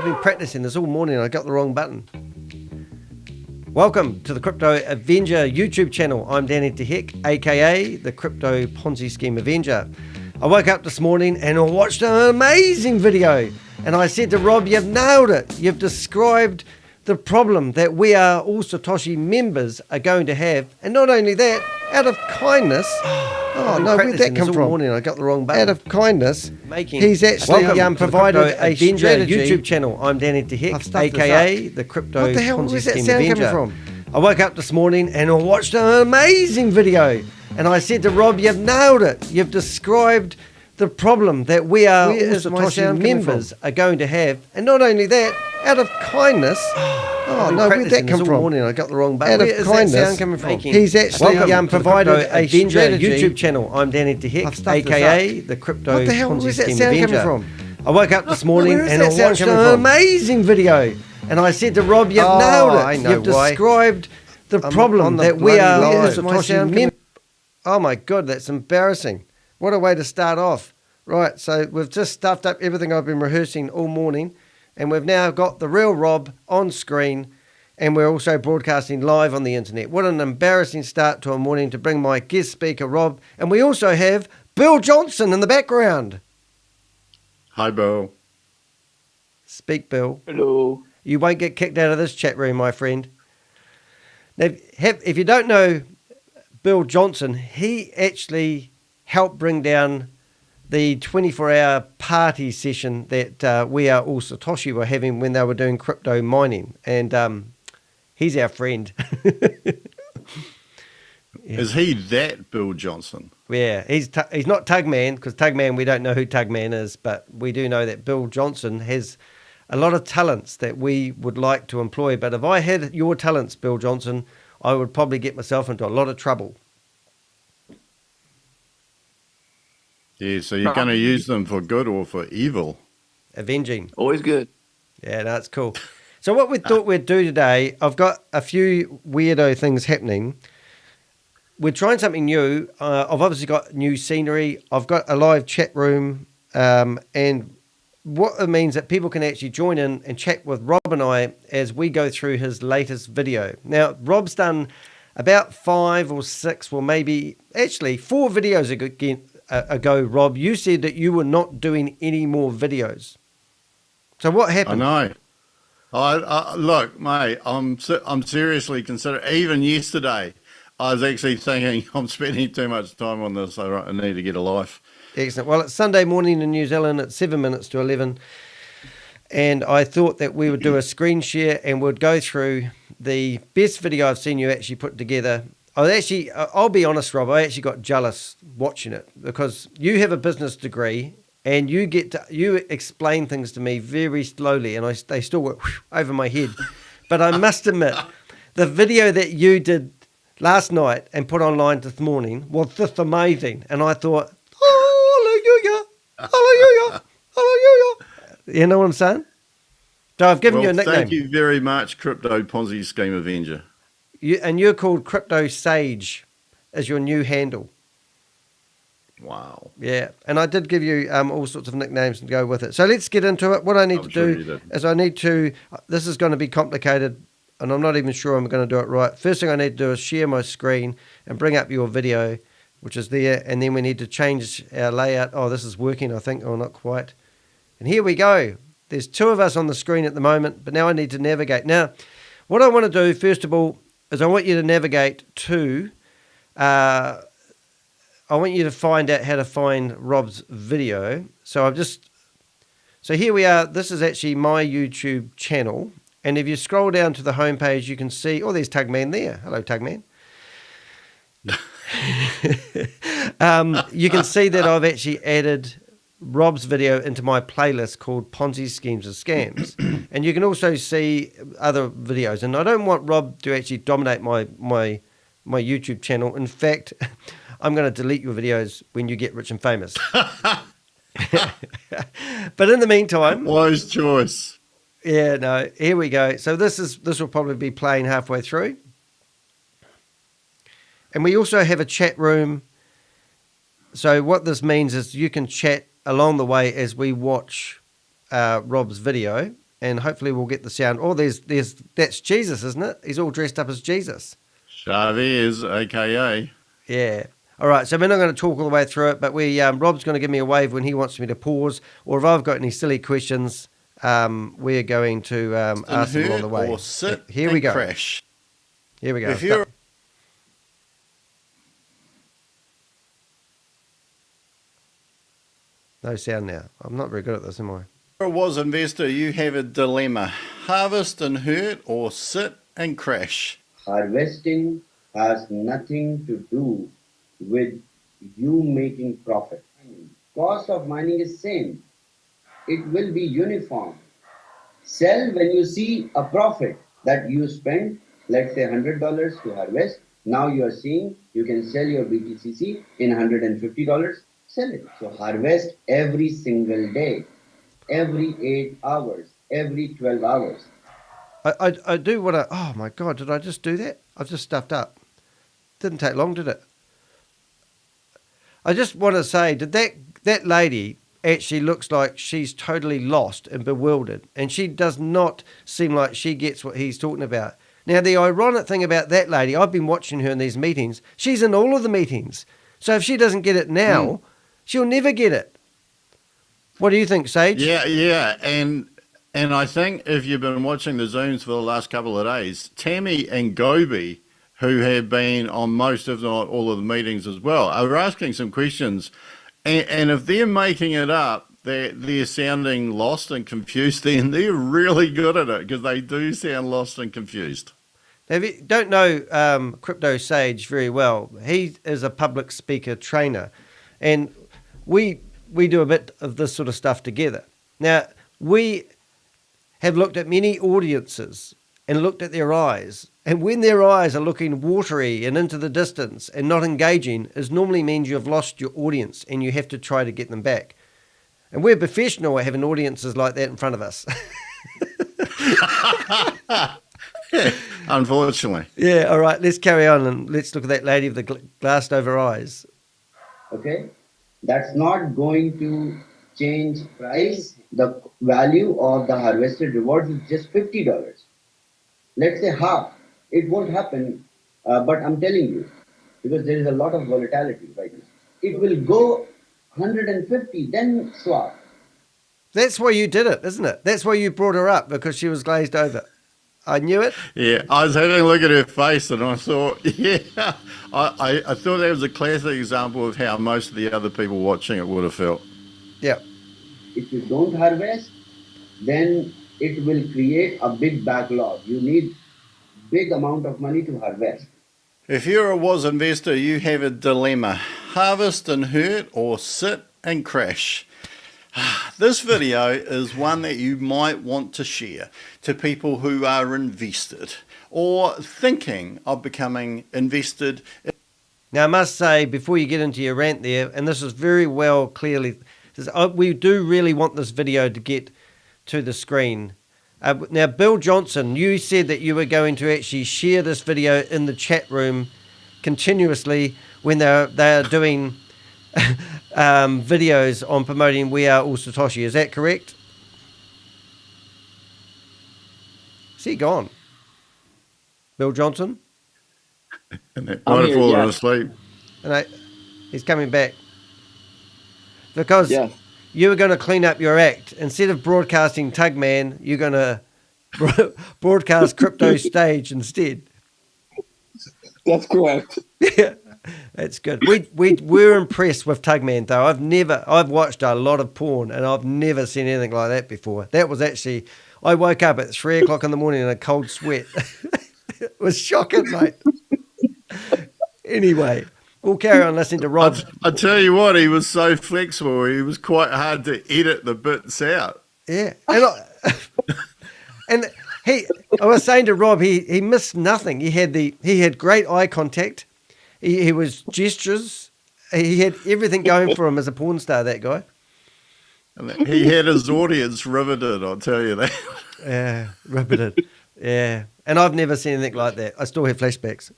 I've been practicing this all morning. I got the wrong button. Welcome to the Crypto Avenger YouTube channel. I'm Danny De Hek, aka the Crypto Ponzi Scheme Avenger. I woke up this morning and I watched an amazing video. And I said to Rob, you've nailed it. You've described the problem that we are all Satoshi members are going to have. And not only that, out of kindness... Oh, no, where'd that come from? Morning, I got the wrong button. Out of kindness, he's actually provided a strategy. YouTube channel. I'm Danny De Hek, aka the Crypto What the hell Ponzi was that Scheme sound Avenger. coming from? I woke up this morning and I watched an amazing video. And I said to Rob, you've nailed it. You've described the problem that we are all Satoshi members are going to have. And not only that, out of kindness... Oh, no, where'd that come from? Morning, I got the wrong button. Out of kindness, he's actually provided a strategy. YouTube channel. I'm Danny De Hek, aka the Crypto What the hell Ponzi was that Scheme sound Avenger. coming from? I woke up this morning Where is and I that sound watched coming an from? amazing video. And I said to Rob, you've nailed it. I know You've why. described the problem on the that we bloody are all live. Satoshi members. Oh my God, that's embarrassing. What a way to start off. Right, so we've just stuffed up everything I've been rehearsing all morning, and we've now got the real Rob on screen, and we're also broadcasting live on the internet. What an embarrassing start to a morning to bring my guest speaker, Rob, and we also have Bill Johnson in the background. Hi, Bill. Speak, Bill. Hello. You won't get kicked out of this chat room, my friend. Now, if you don't know Bill Johnson, he actually helped bring down the 24-hour party session that we are all Satoshi were having when they were doing crypto mining. And he's our friend. Is he that Bill Johnson? Yeah, he's not Tugman, because Tugman, we don't know who Tugman is, but we do know that Bill Johnson has a lot of talents that we would like to employ. But if I had your talents, Bill Johnson, I would probably get myself into a lot of trouble. Yeah, so you're going to use them for good or for evil? Avenging. Always good. Yeah, that's cool. So what we thought we'd do today, I've got a few weirdo things happening. We're trying something new. I've obviously got new scenery. I've got a live chat room. And what it means that people can actually join in and chat with Rob and I as we go through his latest video. Now, Rob's done about 5 or 6, or maybe actually 4 videos ago, Rob, you said that you were not doing any more videos. So what happened? I know. Look, mate, I'm seriously considering. Even yesterday, I was actually thinking I'm spending too much time on this. I need to get a life. Excellent. Well, it's Sunday morning in New Zealand. It's 7 minutes to 11. And I thought that we would do a screen share and we'd go through the best video I've seen you actually put together. I'll be honest, Rob, I actually got jealous watching it because you have a business degree and you explain things to me very slowly and they still go over my head. But I must admit, the video that you did last night and put online this morning was just amazing. And I thought, hallelujah, hallelujah, hallelujah. You know what I'm saying? So I've given you a nickname. Thank you very much, Crypto Ponzi Scheme Avenger. You're called CryptoSage as your new handle. Wow. Yeah, and I did give you all sorts of nicknames to go with it. So let's get into it. What I need to do is this is going to be complicated, and I'm not even sure I'm going to do it right. First thing I need to do is share my screen and bring up your video, which is there, and then we need to change our layout. Oh, this is working, I think. Oh, not quite. And here we go. There's 2 of us on the screen at the moment, but now I need to navigate. Now, what I want to do, first of all, is I want you to navigate to, I want you to find out how to find Rob's video. So here we are. This is actually my YouTube channel. And if you scroll down to the homepage, you can see, oh, there's Tugman there. Hello, Tugman. You can see that I've actually added Rob's video into my playlist called Ponzi Schemes and Scams. And you can also see other videos. And I don't want Rob to actually dominate my YouTube channel. In fact, I'm going to delete your videos when you get rich and famous. But in the meantime... Wise choice. Yeah, no, here we go. So this will probably be playing halfway through. And we also have a chat room. So what this means is you can chat along the way as we watch Rob's video. and hopefully we'll get the sound. Oh, that's Jesus, isn't it? He's all dressed up as Jesus. Chavez, aka. Yeah. All right, so we're not going to talk all the way through it, but Rob's going to give me a wave when he wants me to pause, or if I've got any silly questions, we're going to ask them along the way. Or sit Here we go. Crash. Here we go. If you're No sound now. I'm not very good at this, am I? a WAAS investor, you have a dilemma. Harvest and hurt or sit and crash. Harvesting has nothing to do with you making profit. Cost of mining is same. It will be uniform. Sell when you see a profit that you spend, let's say $100 to harvest. Now you are seeing you can sell your BTCC in $150. Sell it. So harvest every single day, every 8 hours, every 12 hours. I do want to. Oh my God, did I just do that? I've just stuffed up. Didn't take long, did it? I just want to say, did that lady actually looks like she's totally lost and bewildered, and she does not seem like she gets what he's talking about. Now, the ironic thing about that lady, I've been watching her in these meetings. She's in all of the meetings. So if she doesn't get it now, she'll never get it. What do you think, Sage? Yeah. And I think if you've been watching the Zooms for the last couple of days, Tammy and Gobi, who have been on most, if not all of the meetings as well, are asking some questions. And if they're making it up, they're sounding lost and confused, then they're really good at it, because they do sound lost and confused. Now, if you don't know CryptoSage very well, he is a public speaker trainer, and we do a bit of this sort of stuff together. Now, we have looked at many audiences and looked at their eyes, and when their eyes are looking watery and into the distance and not engaging, it normally means you've lost your audience and you have to try to get them back. And we're professional at having audiences like that in front of us. Unfortunately. Yeah, all right, let's carry on and let's look at that lady with the glassed over eyes. Okay? That's not going to change price. The value of the harvested rewards is just $50. Let's say half. It won't happen, but I'm telling you, because there is a lot of volatility right now. It will go 150, then swap. That's why you did it, isn't it? That's why you brought her up, because she was glazed over. I knew it. Yeah, I was having a look at her face and I thought, I thought that was a classic example of how most of the other people watching it would have felt. Yeah. If you don't harvest, then it will create a big backlog. You need big amount of money to harvest. If you're a WAAS investor, you have a dilemma. Harvest and hurt or sit and crash. This video is one that you might want to share to people who are invested or thinking of becoming invested. Now, I must say, before you get into your rant there, and this is very well clearly, we do really want this video to get to the screen. Now, Bill Johnson, you said that you were going to actually share this video in the chat room continuously when they're doing videos on promoting We Are All Satoshi. Is that correct? Is he gone? Bill Johnson? And that might have fallen asleep. And he's coming back. Because you were going to clean up your act. Instead of broadcasting Tugman, you're going to broadcast CryptoSage instead. That's correct. Yeah, that's good. We're impressed with Tugman, though. I've watched a lot of porn, and I've never seen anything like that before. That was actually, I woke up at 3 o'clock in the morning in a cold sweat. It was shocking, mate. Anyway, we'll carry on listening to Rob. I tell you what, he was so flexible. He was quite hard to edit the bits out. Yeah, and I was saying to Rob, he missed nothing. He had great eye contact. He was gestures. He had everything going for him as a porn star, that guy. And he had his audience riveted, I'll tell you that. Yeah, riveted. Yeah, and I've never seen anything like that. I still have flashbacks.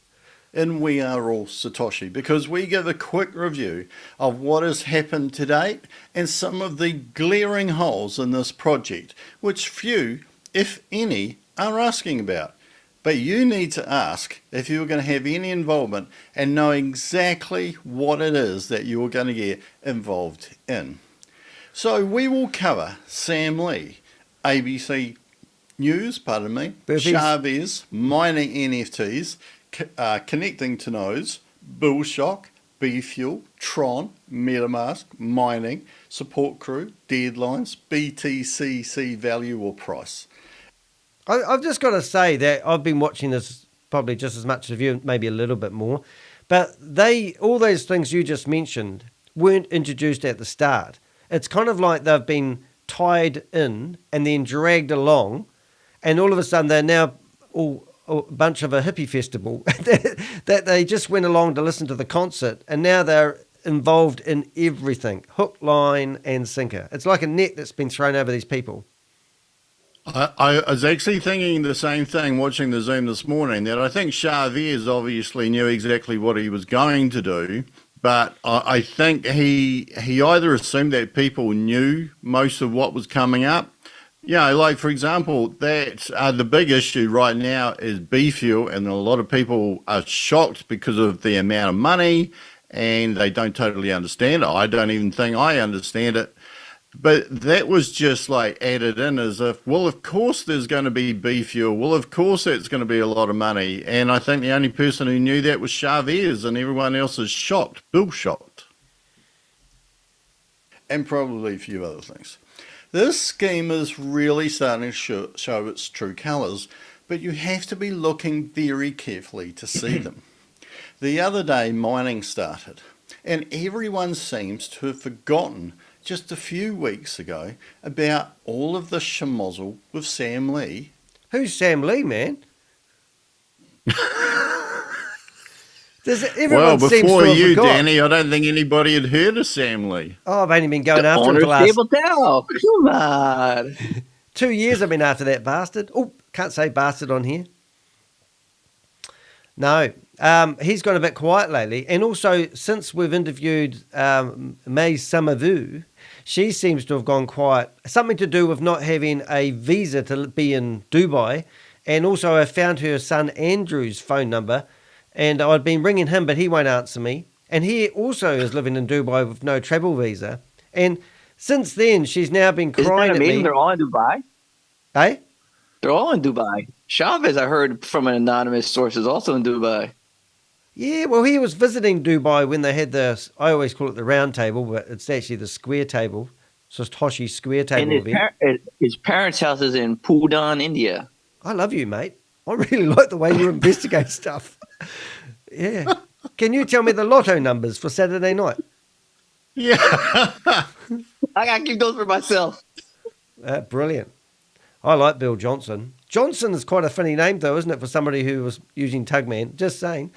And We Are All Satoshi, because we give a quick review of what has happened to date and some of the glaring holes in this project, which few if any, are asking about. But you need to ask if you're going to have any involvement and know exactly what it is that you're going to get involved in. So we will cover Sam Lee, ABC News, pardon me, Chavez, mining NFTs, connecting to nodes, Bullshock, BFuel, Tron, MetaMask, mining, support crew, deadlines, BTCC value or price. I've just got to say that I've been watching this probably just as much as you, maybe a little bit more, but all those things you just mentioned weren't introduced at the start. It's kind of like they've been tied in and then dragged along, and all of a sudden they're now all a bunch of a hippie festival that they just went along to listen to the concert, and now they're involved in everything, hook, line, and sinker. It's like a net that's been thrown over these people. I was actually thinking the same thing watching the Zoom this morning, that I think Chavez obviously knew exactly what he was going to do, but I think he either assumed that people knew most of what was coming up. You know, like, for example, that the big issue right now is BFuel, and a lot of people are shocked because of the amount of money, and they don't totally understand it. I don't even think I understand it. But that was just like added in as if, well, of course there's going to be BFuel. Well, of course it's going to be a lot of money. And I think the only person who knew that was Chavez, and everyone else is shocked, Bill shocked. And probably a few other things. This scheme is really starting to show its true colours, but you have to be looking very carefully to see them. The other day, mining started, and everyone seems to have forgotten just a few weeks ago about all of the schmozzle with Sam Lee. Who's Sam Lee, man? Well, before you, Danny, I don't think anybody had heard of Sam Lee. Oh, I've only been going after him for the last... Tabletop. Come on. 2 years I've been after that bastard. Oh, can't say bastard on here. No, he's gone a bit quiet lately. And also, since we've interviewed May Samavu, she seems to have gone quiet. Something to do with not having a visa to be in Dubai. And also I found her son Andrew's phone number, and I'd been ringing him, but he won't answer me. And he also is living in Dubai with no travel visa. And since then, she's now been crying at me. They're all in Dubai? Hey? They're all in Dubai. Chavez, I heard from an anonymous source, is also in Dubai. Yeah, well, he was visiting Dubai when they had I always call it the round table, but it's actually the square table. Satoshi square table. And his parents' house is in Pudong, India. I love you, mate. I really like the way you investigate stuff. Yeah. Can you tell me the lotto numbers for Saturday night? Yeah. I got to keep those for myself. Brilliant. I like Bill Johnson. Johnson is quite a funny name, though, isn't it, for somebody who was using Tugman? Just saying.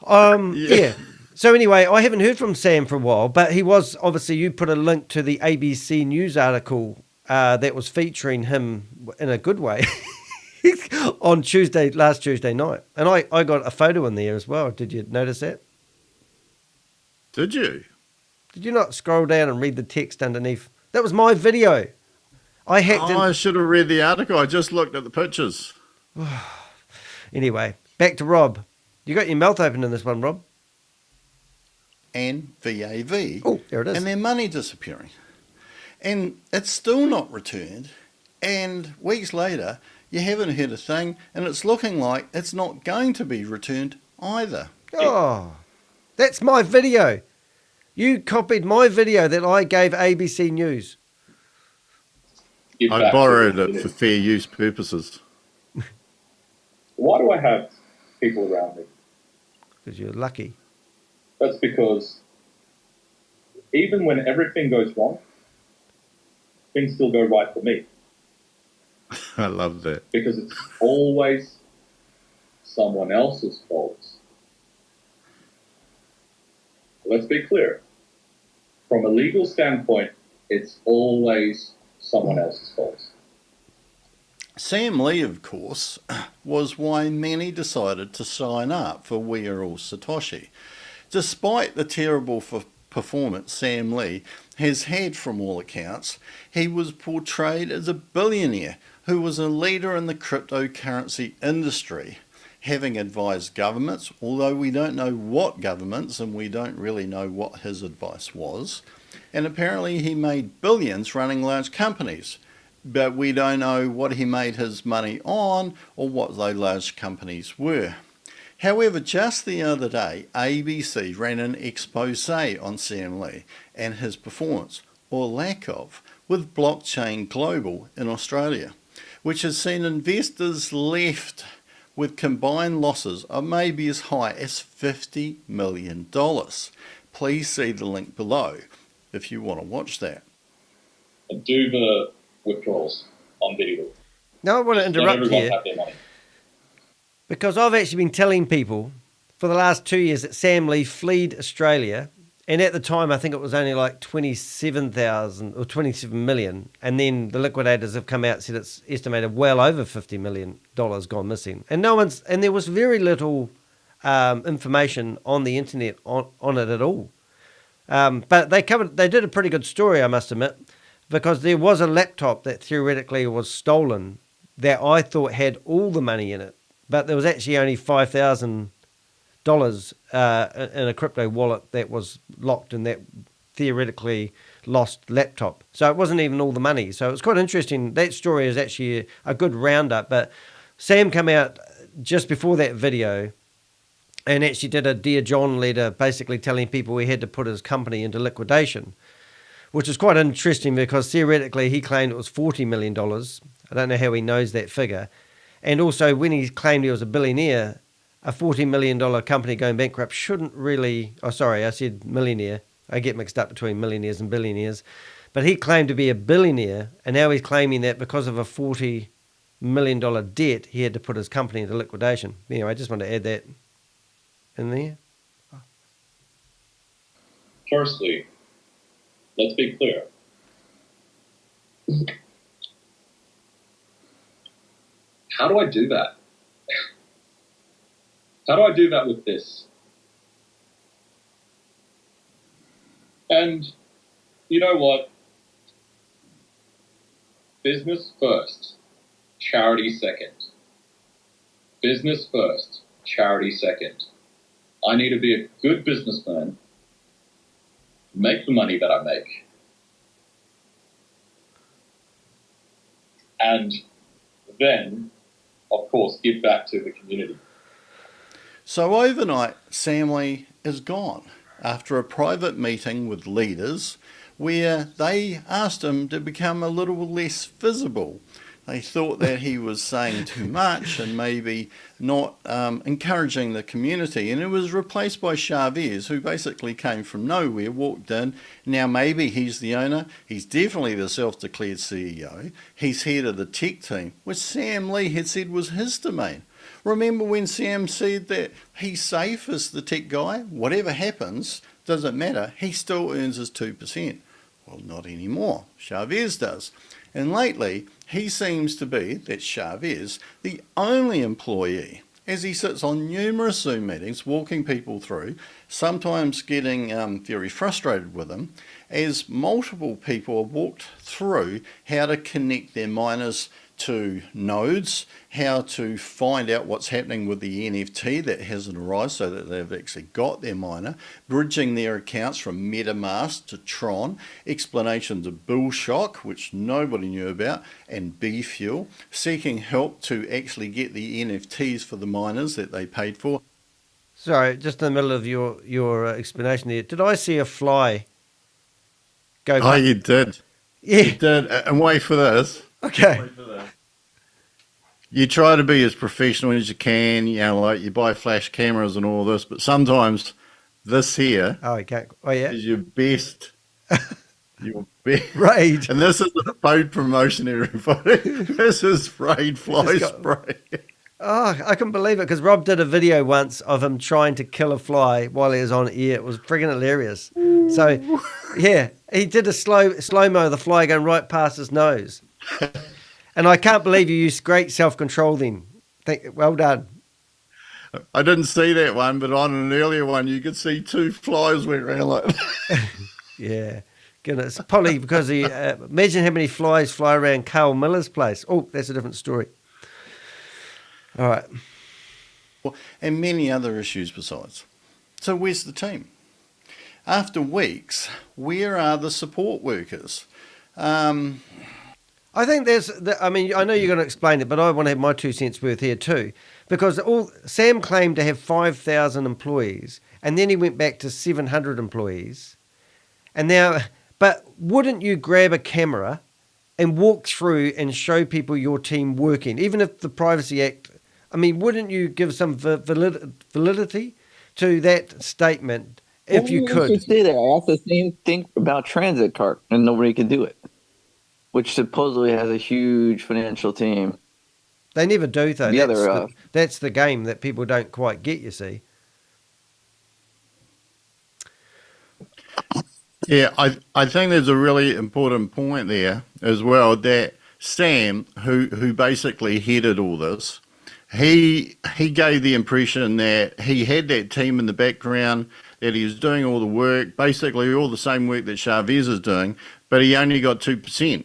Yeah. So anyway, I haven't heard from Sam for a while, but he was, obviously, you put a link to the ABC News article that was featuring him in a good way on last Tuesday night. And I got a photo in there as well. Did you notice that? Did you? Did you not scroll down and read the text underneath? That was my video. I hacked in. I should have read the article. I just looked at the pictures. Anyway, back to Rob. You got your mouth open in this one, Rob. And VAV. Oh, there it is. And their money disappearing. And it's still not returned. And weeks later, you haven't heard a thing. And it's looking like it's not going to be returned either. Oh, that's my video. You copied my video that I gave ABC News. I borrowed it for fair use purposes. Why do I have people around me? Because you're lucky. That's because even when everything goes wrong, things still go right for me. I love that. Because it's always someone else's fault. Let's be clear. From a legal standpoint, it's always someone else's fault. Sam Lee, of course, was why many decided to sign up for We Are All Satoshi. Despite the terrible performance Sam Lee has had from all accounts, he was portrayed as a billionaire who was a leader in the cryptocurrency industry, having advised governments, although we don't know what governments and we don't really know what his advice was. And apparently he made billions running large companies, but we don't know what he made his money on or what those large companies were. However, just the other day, ABC ran an expose on Sam Lee and his performance, or lack of, with Blockchain Global in Australia, which has seen investors left with combined losses of maybe as high as $50 million. Please see the link below if you want to watch that. Do the withdrawals on video. Now I want to Let interrupt everyone here have their money. because I've actually been telling people for the last 2 years that Sam Lee fled Australia. And at the time, I think it was only like 27,000 or 27 million. And then the liquidators have come out and said it's estimated well over $50 million gone missing. And and there was very little information on the internet on it at all. But they did a pretty good story, I must admit, because there was a laptop that theoretically was stolen that I thought had all the money in it. But there was actually only $5,000 in a crypto wallet that was locked in that theoretically lost laptop. So it wasn't even all the money. So it's quite interesting. That story is actually a good roundup. But Sam came out just before that video and actually did a Dear John letter basically telling people he had to put his company into liquidation, which is quite interesting because theoretically he claimed it was $40 million. I don't know how he knows that figure. And also when he claimed he was a billionaire, a $40 million company going bankrupt shouldn't really... Oh, sorry, I said millionaire. I get mixed up between millionaires and billionaires. But he claimed to be a billionaire, and now he's claiming that because of a $40 million debt, he had to put his company into liquidation. Anyway, I just want to add that in there. Firstly, let's be clear. How do I do that? How do I do that with this? And you know what? Business first, charity second. Business first, charity second. I need to be a good businessman, make the money that I make, and then, of course, give back to the community. So overnight, Sam Lee is gone after a private meeting with leaders where they asked him to become a little less visible. They thought that he was saying too much and maybe not encouraging the community. And it was replaced by Chavez, who basically came from nowhere, walked in. Now maybe he's the owner. He's definitely the self-declared CEO. He's head of the tech team, which Sam Lee had said was his domain. Remember when Sam said that he's safe as the tech guy? Whatever happens, doesn't matter. He still earns his 2%. Well, not anymore. Chavez does. And lately, he seems to be, that's Chavez, the only employee, as he sits on numerous Zoom meetings, walking people through, sometimes getting very frustrated with them, as multiple people have walked through how to connect their miners to nodes, how to find out what's happening with the NFT that hasn't arrived so that they've actually got their miner, bridging their accounts from MetaMask to Tron, explanations of Bull Shock, which nobody knew about, and BFuel, seeking help to actually get the NFTs for the miners that they paid for. Sorry, just in the middle of your explanation there, did I see a fly go Oh, you did. Yeah. You did. And wait for this. Okay. You try to be as professional as you can, you know, like you buy flash cameras and all this, but sometimes this here Oh, you can't. Oh, yeah. is your best. Your best. Right. And this is a paid promotion, everybody. This is Raid Fly It's got- Spray. Oh, I couldn't believe it because Rob did a video once of him trying to kill a fly while he was on air. It was friggin' hilarious. So, yeah, he did a slow-mo of the fly going right past his nose. And I can't believe you used great self-control then. Well done. I didn't see that one, but on an earlier one, you could see two flies went around like that. Yeah, Goodness, probably because he imagine how many flies fly around Carl Miller's place. Oh, that's a different story. All right. And many other issues besides. So where's the team? After weeks, where are the support workers? I think I mean, I know you're going to explain it, but I want to have my 2 cents worth here too. Because Sam claimed to have 5,000 employees, and then he went back to 700 employees. And now, but wouldn't you grab a camera and walk through and show people your team working, even if the Privacy Act, I mean, wouldn't you give some validity to that statement if you could? You stay there. I asked the same thing about Transit Cart, and nobody could do it, which supposedly has a huge financial team. They never do, though. That's the game that people don't quite get, you see. Yeah, I think there's a really important point there as well, that Sam, who basically headed all this, he gave the impression that he had that team in the background, that he was doing all the work, basically all the same work that Chavez is doing, but he only got 2%.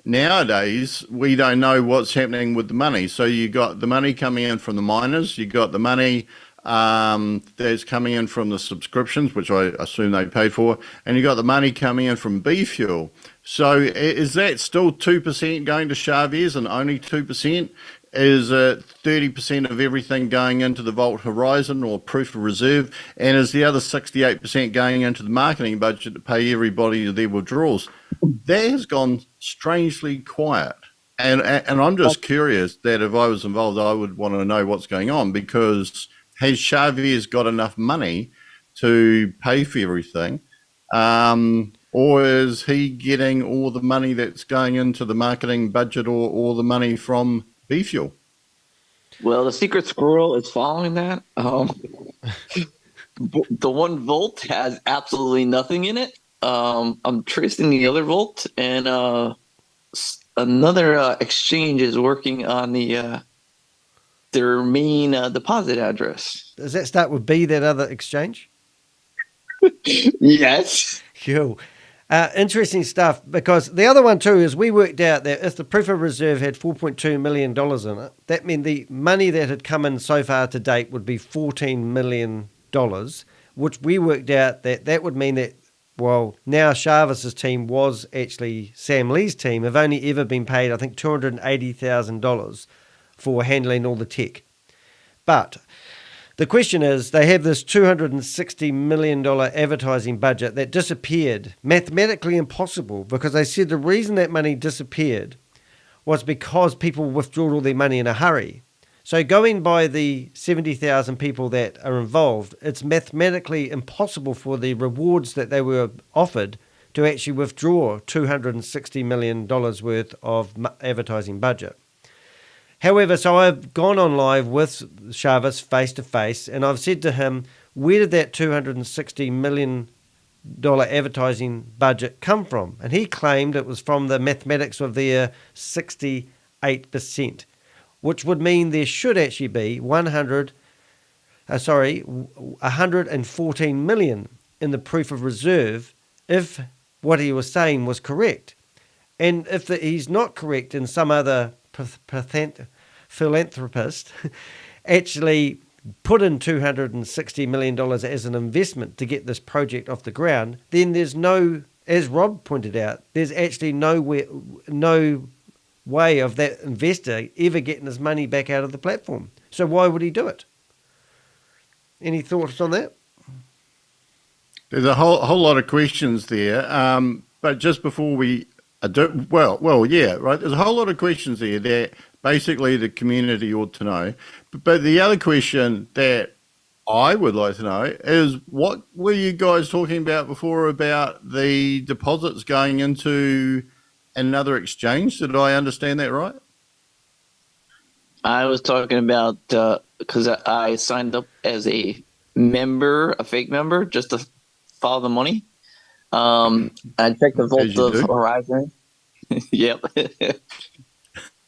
Nowadays, we don't know what's happening with the money. So you got the money coming in from the miners, you got the money that's coming in from the subscriptions, which I assume they paid for, and you got the money coming in from BFuel. So is that still 2% going to Chavez and only 2%? Is 30% of everything going into the Vault Horizon or Proof of Reserve? And is the other 68% going into the marketing budget to pay everybody their withdrawals? That has gone strangely quiet. And I'm just curious that if I was involved, I would want to know what's going on, because has Chavez got enough money to pay for everything? Or is he getting all the money that's going into the marketing budget or all the money from BFuel? Well, the secret squirrel is following that. The one Volt has absolutely nothing in it. I'm tracing the other Volt, and another exchange is working on their main deposit address. Does that start with B, that other exchange? Yes. Cool. Interesting stuff, because the other one too is we worked out that if the proof of reserve had $4.2 million in it, that meant the money that had come in so far to date would be $14 million, which we worked out that would mean that, well, now Chavez's team was actually Sam Lee's team, have only ever been paid, I think, $280,000 for handling all the tech. But the question is, they have this $260 million advertising budget that disappeared, mathematically impossible, because they said the reason that money disappeared was because people withdrew all their money in a hurry. So going by the 70,000 people that are involved, it's mathematically impossible for the rewards that they were offered to actually withdraw $260 million worth of advertising budget. However, so I've gone on live with Chavez face to face, and I've said to him, where did that $260 million advertising budget come from? And he claimed it was from the mathematics of their 68%, which would mean there should actually be 114 million in the proof of reserve if what he was saying was correct. And if he's not correct, and some other philanthropist actually put in $260 million as an investment to get this project off the ground, then there's no, as Rob pointed out, there's actually no way of that investor ever getting his money back out of the platform. So why would he do it? Any thoughts on that? There's a whole lot of questions there, but just before we do, yeah, right. There's a whole lot of questions there that basically the community ought to know. But the other question that I would like to know is, what were you guys talking about before about the deposits going into another exchange? Did I understand that right? I was talking about because I signed up as a member, a fake member, just to follow the money. I checked the Vault of Horizon. Yep.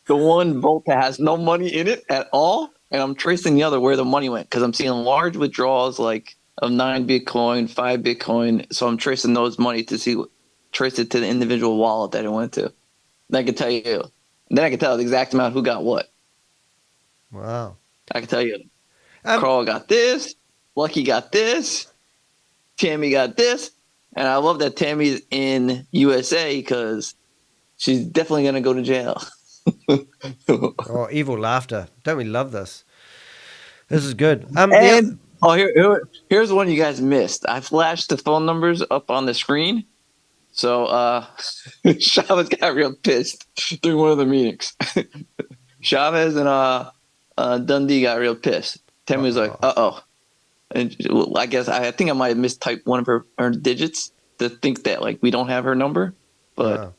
The one Vault that has no money in it at all, and I'm tracing the other where the money went, because I'm seeing large withdrawals like of 9 Bitcoin, 5 Bitcoin. So I'm tracing those money to trace it to the individual wallet that it went to. Then I can tell you. Then I can tell the exact amount who got what. Wow. I can tell you. Carl got this. Lucky got this. Tammy got this. And I love that Tammy's in USA because she's definitely going to go to jail. Oh, evil laughter. Don't we love this? This is good. Here's one you guys missed. I flashed the phone numbers up on the screen. So Chavez got real pissed during one of the meetings. Chavez and Dundee got real pissed. Tammy was like, uh-oh. And I guess I think I might have mistyped one of her digits to think that like we don't have her number. But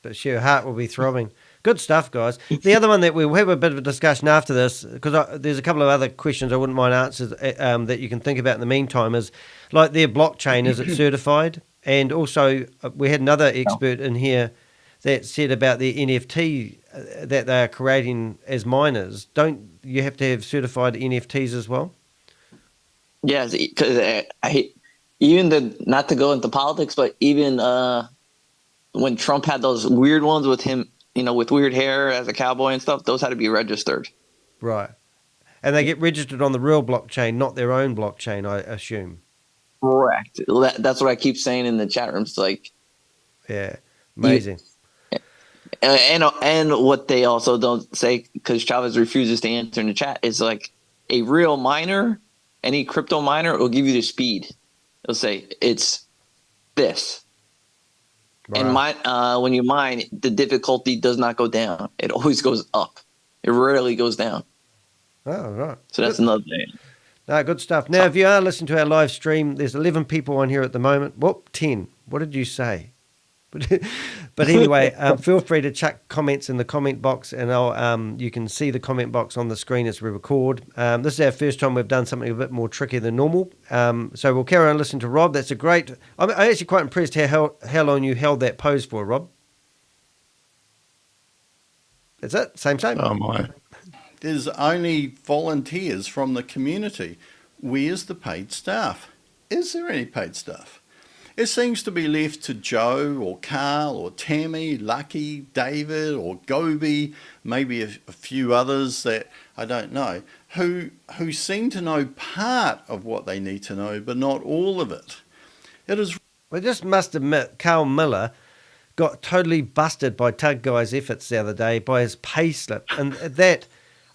her heart will be throbbing. Good stuff, guys. The other one that we'll have a bit of a discussion after this, because there's a couple of other questions I wouldn't mind answers that you can think about in the meantime, is like their blockchain, is it certified? And also we had another expert in here that said about the NFT that they are creating as miners. Don't you have to have certified NFTs as well? Yes, because not to go into politics, but even when Trump had those weird ones with him, with weird hair as a cowboy and stuff, those had to be registered. Right. And they get registered on the real blockchain, not their own blockchain, I assume. Correct. That's what I keep saying in the chat rooms. Like, yeah, amazing. And what they also don't say, because Chavez refuses to answer in the chat, is like a real miner, any crypto miner will give you the speed. It'll say it's this. Right. And when you mine, the difficulty does not go down. It always goes up. It rarely goes down. Oh, right. So that's another thing. No, good stuff. Now, if you are listening to our live stream, there's 11 people on here at the moment. Whoop, 10. What did you say? But anyway, feel free to chuck comments in the comment box, and you can see the comment box on the screen as we record. This is our first time we've done something a bit more tricky than normal. So we'll carry on listening to Rob. That's a great... I'm actually quite impressed how long you held that pose for, Rob. That's it. Same. Oh, my. There's only volunteers from the community. Where's the paid staff? Is there any paid staff? It seems to be left to Joe or Carl or Tammy, Lucky, David or Gobi, maybe a few others that I don't know, who seem to know part of what they need to know, but not all of it. We just must admit, Carl Miller got totally busted by Tug Guy's efforts the other day by his pay slip. And that,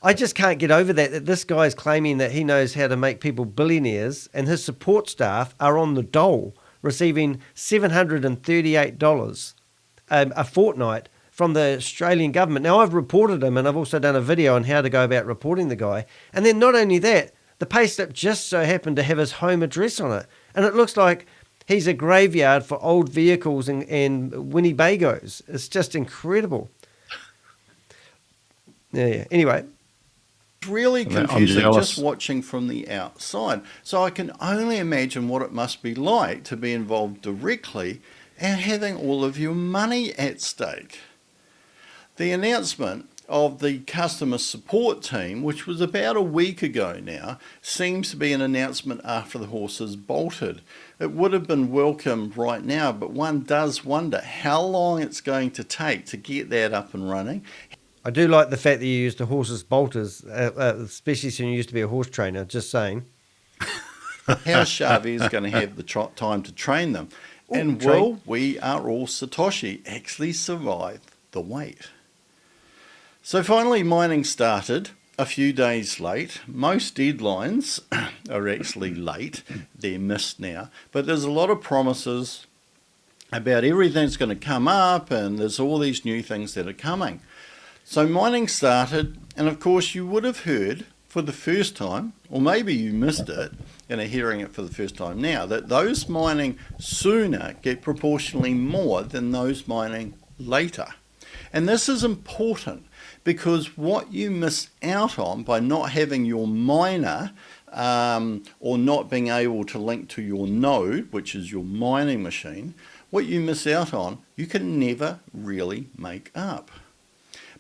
I just can't get over that this guy's claiming that he knows how to make people billionaires and his support staff are on the dole, receiving $738 a fortnight from the Australian government. Now, I've reported him, and I've also done a video on how to go about reporting the guy. And then not only that, the payslip just so happened to have his home address on it. And it looks like he's a graveyard for old vehicles and Winnebagos. It's just incredible. Yeah. Anyway. Really confusing just watching from the outside. So I can only imagine what it must be like to be involved directly and having all of your money at stake. The announcement of the customer support team, which was about a week ago now, seems to be an announcement after the horses bolted. It would have been welcome right now, but one does wonder how long it's going to take to get that up and running. I do like the fact that you used the horses bolters, especially since you used to be a horse trainer, just saying. How's Chavez going to have the time to train them? And will we are all Satoshi actually survive the wait? So finally mining started a few days late. Most deadlines are actually late. They're missed now. But there's a lot of promises about everything's going to come up, and there's all these new things that are coming. So mining started, and of course you would have heard for the first time, or maybe you missed it and are hearing it for the first time now, that those mining sooner get proportionally more than those mining later. And this is important because what you miss out on by not having your miner or not being able to link to your node, which is your mining machine, what you miss out on, you can never really make up.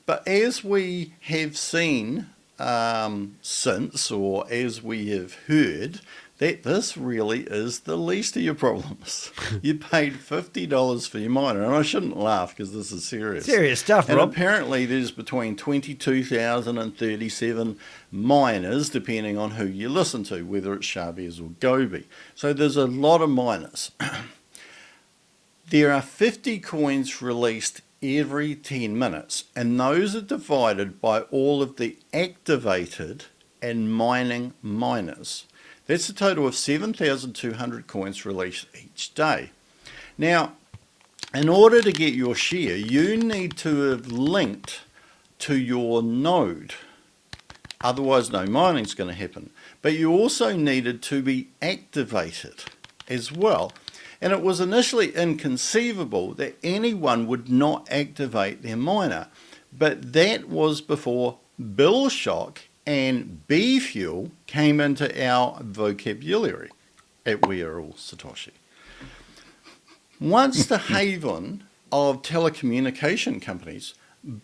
But as we have seen since, or as we have heard, that this really is the least of your problems. You paid $50 for your miner, and I shouldn't laugh because this is serious. Serious stuff, and Rob. Apparently there's between 22,000 and 37 miners, depending on who you listen to, whether it's Chavez or Gobi. So there's a lot of miners. There are 50 coins released every 10 minutes, and those are divided by all of the activated and mining miners. That's a total of 7,200 coins released each day. Now, in order to get your share, you need to have linked to your node. Otherwise, no mining is going to happen. But you also needed to be activated as well. And it was initially inconceivable that anyone would not activate their miner. But that was before bill shock and BFuel came into our vocabulary at We Are All Satoshi. Once the haven of telecommunication companies,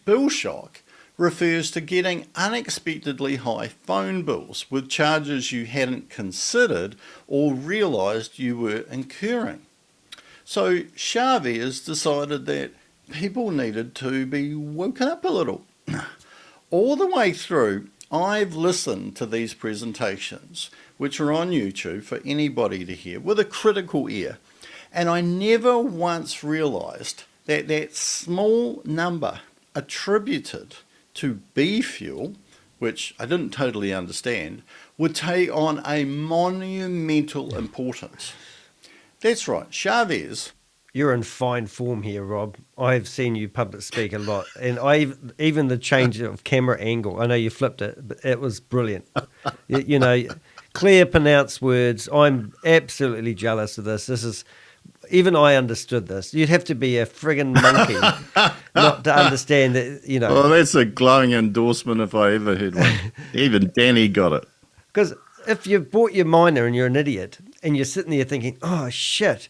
bill shock refers to getting unexpectedly high phone bills with charges you hadn't considered or realized you were incurring. So Chavez decided that people needed to be woken up a little. All the way through, I've listened to these presentations, which are on YouTube for anybody to hear, with a critical ear. And I never once realized that that small number attributed to BFuel, which I didn't totally understand, would take on a monumental importance. That's right, Chavez. You're in fine form here, Rob. I've seen you public speak a lot, and even the change of camera angle. I know you flipped it, but it was brilliant. You know, clear, pronounced words. I'm absolutely jealous of this. This is, even I understood this. You'd have to be a friggin' monkey not to understand that. You know. Well, that's a glowing endorsement if I ever heard one. Even Danny got it. Because if you bought your miner and you're an idiot, and you're sitting there thinking, "Oh shit,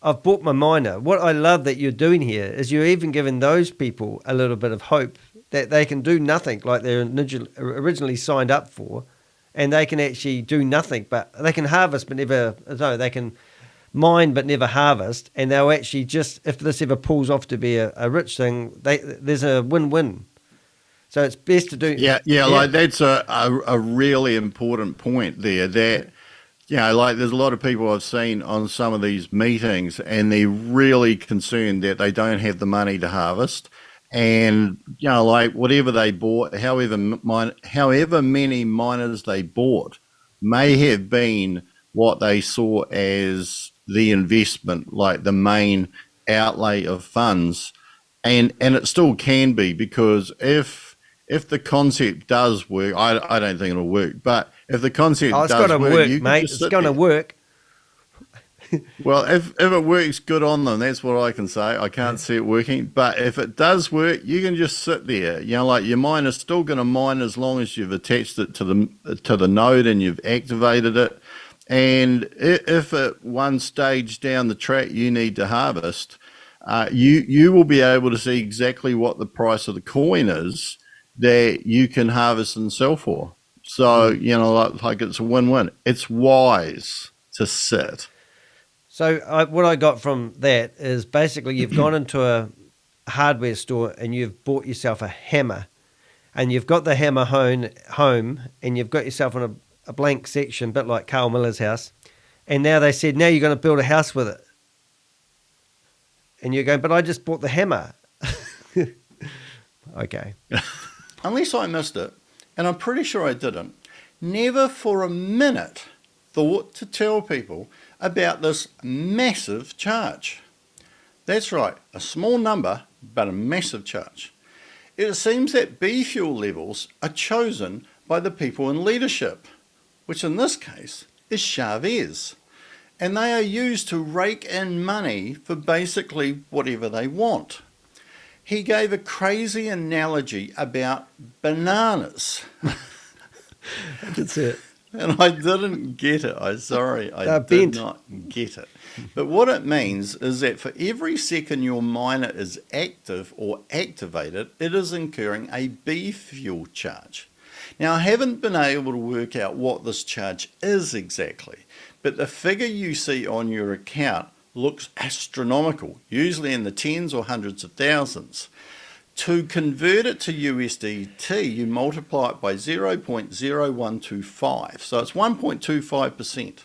I've bought my miner." What I love that you're doing here is you're even giving those people a little bit of hope that they can do nothing like they're originally signed up for, and they can actually do nothing, but they can harvest but never, no, they can mine but never harvest, and they'll actually just, if this ever pulls off to be a rich thing, there's a win-win. So it's best to do. Yeah. Like that's a really important point there that, you know, like there's a lot of people I've seen on some of these meetings and they're really concerned that they don't have the money to harvest. And, you know, like whatever they bought, however many miners they bought may have been what they saw as the investment, like the main outlay of funds. And it still can be, because if the concept does work, I don't think it'll work, but if the concept does work, mate. It's going to work. Well, if it works, good on them. That's what I can say. I can't see it working, but if it does work, you can just sit there. You know, like your miner's still going to mine as long as you've attached it to the node and you've activated it. And if at one stage down the track you need to harvest, you will be able to see exactly what the price of the coin is that you can harvest and sell for. So, you know, like it's a win-win. It's wise to sit. So what I got from that is basically you've gone into a hardware store and you've bought yourself a hammer, and you've got the hammer home and you've got yourself on a blank section, a bit like Carl Miller's house. And now they said, now you're going to build a house with it. And you're going, but I just bought the hammer. Okay. Unless I missed it, and I'm pretty sure I didn't, never for a minute thought to tell people about this massive charge. That's right, a small number, but a massive charge. It seems that BFuel levels are chosen by the people in leadership, which in this case is Chavez, and they are used to rake in money for basically whatever they want. He gave a crazy analogy about bananas. That's it. And I didn't get it. I'm sorry. I did not get it. But what it means is that for every second your miner is active or activated, it is incurring a BFuel charge. Now, I haven't been able to work out what this charge is exactly, but the figure you see on your account looks astronomical, usually in the tens or hundreds of thousands. To convert it to USDT, you multiply it by 0.0125. So it's 1.25%.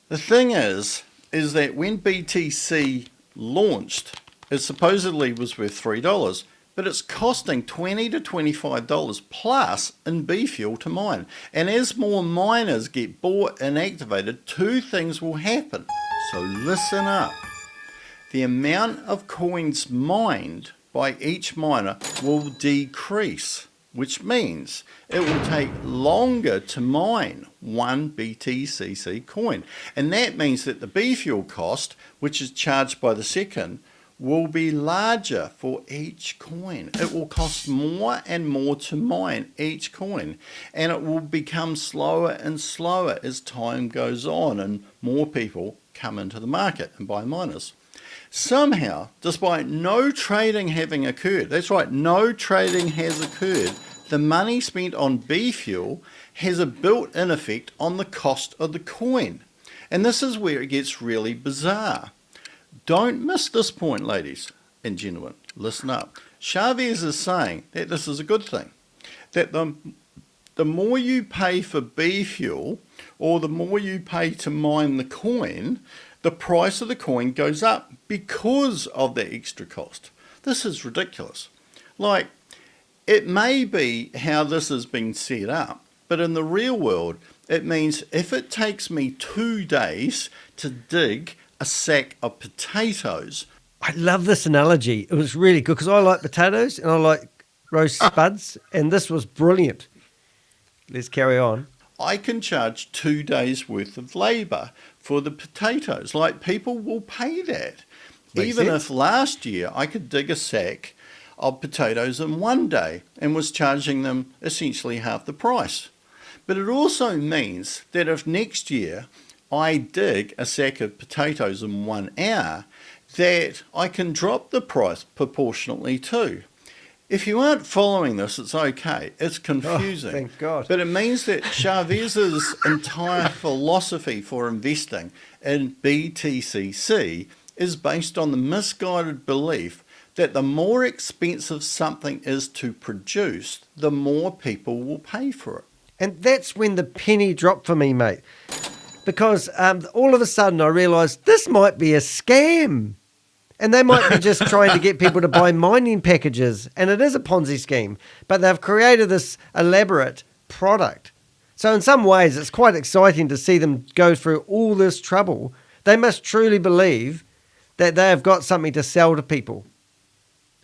The thing is that when BTC launched, it supposedly was worth $3, but it's costing $20 to $25 plus in BFuel to mine. And as more miners get bought and activated, two things will happen. So listen up. The amount of coins mined by each miner will decrease, which means it will take longer to mine one BTCC coin. And that means that the BFuel cost, which is charged by the second, will be larger for each coin. It will cost more and more to mine each coin, and it will become slower and slower as time goes on and more people come into the market and buy miners. Somehow, despite no trading having occurred, that's right, no trading has occurred, the money spent on BFuel has a built-in effect on the cost of the coin. And this is where it gets really bizarre. Don't miss this point, ladies and gentlemen. Listen up. Chavez is saying that this is a good thing. That the more you pay for BFuel, or the more you pay to mine the coin, the price of the coin goes up because of the extra cost. This is ridiculous. Like, it may be how this has been set up, but in the real world, it means if it takes me 2 days to dig a sack of potatoes. I love this analogy. It was really good because I like potatoes and I like roast spuds, and this was brilliant. Let's carry on. I can charge 2 days worth of labour for the potatoes. Like, people will pay that. Makes Even sense. if last year I could dig a sack of potatoes in 1 day and was charging them essentially half the price. But it also means that if next year I dig a sack of potatoes in 1 hour, that I can drop the price proportionately too. If you aren't following this, it's okay. It's confusing. Oh, thank God. But it means that Chavez's entire philosophy for investing in BTCC is based on the misguided belief that the more expensive something is to produce, the more people will pay for it. And that's when the penny dropped for me, mate. Because all of a sudden I realised this might be a scam. And they might be just trying to get people to buy mining packages. And it is a Ponzi scheme. But they've created this elaborate product. So in some ways, it's quite exciting to see them go through all this trouble. They must truly believe that they have got something to sell to people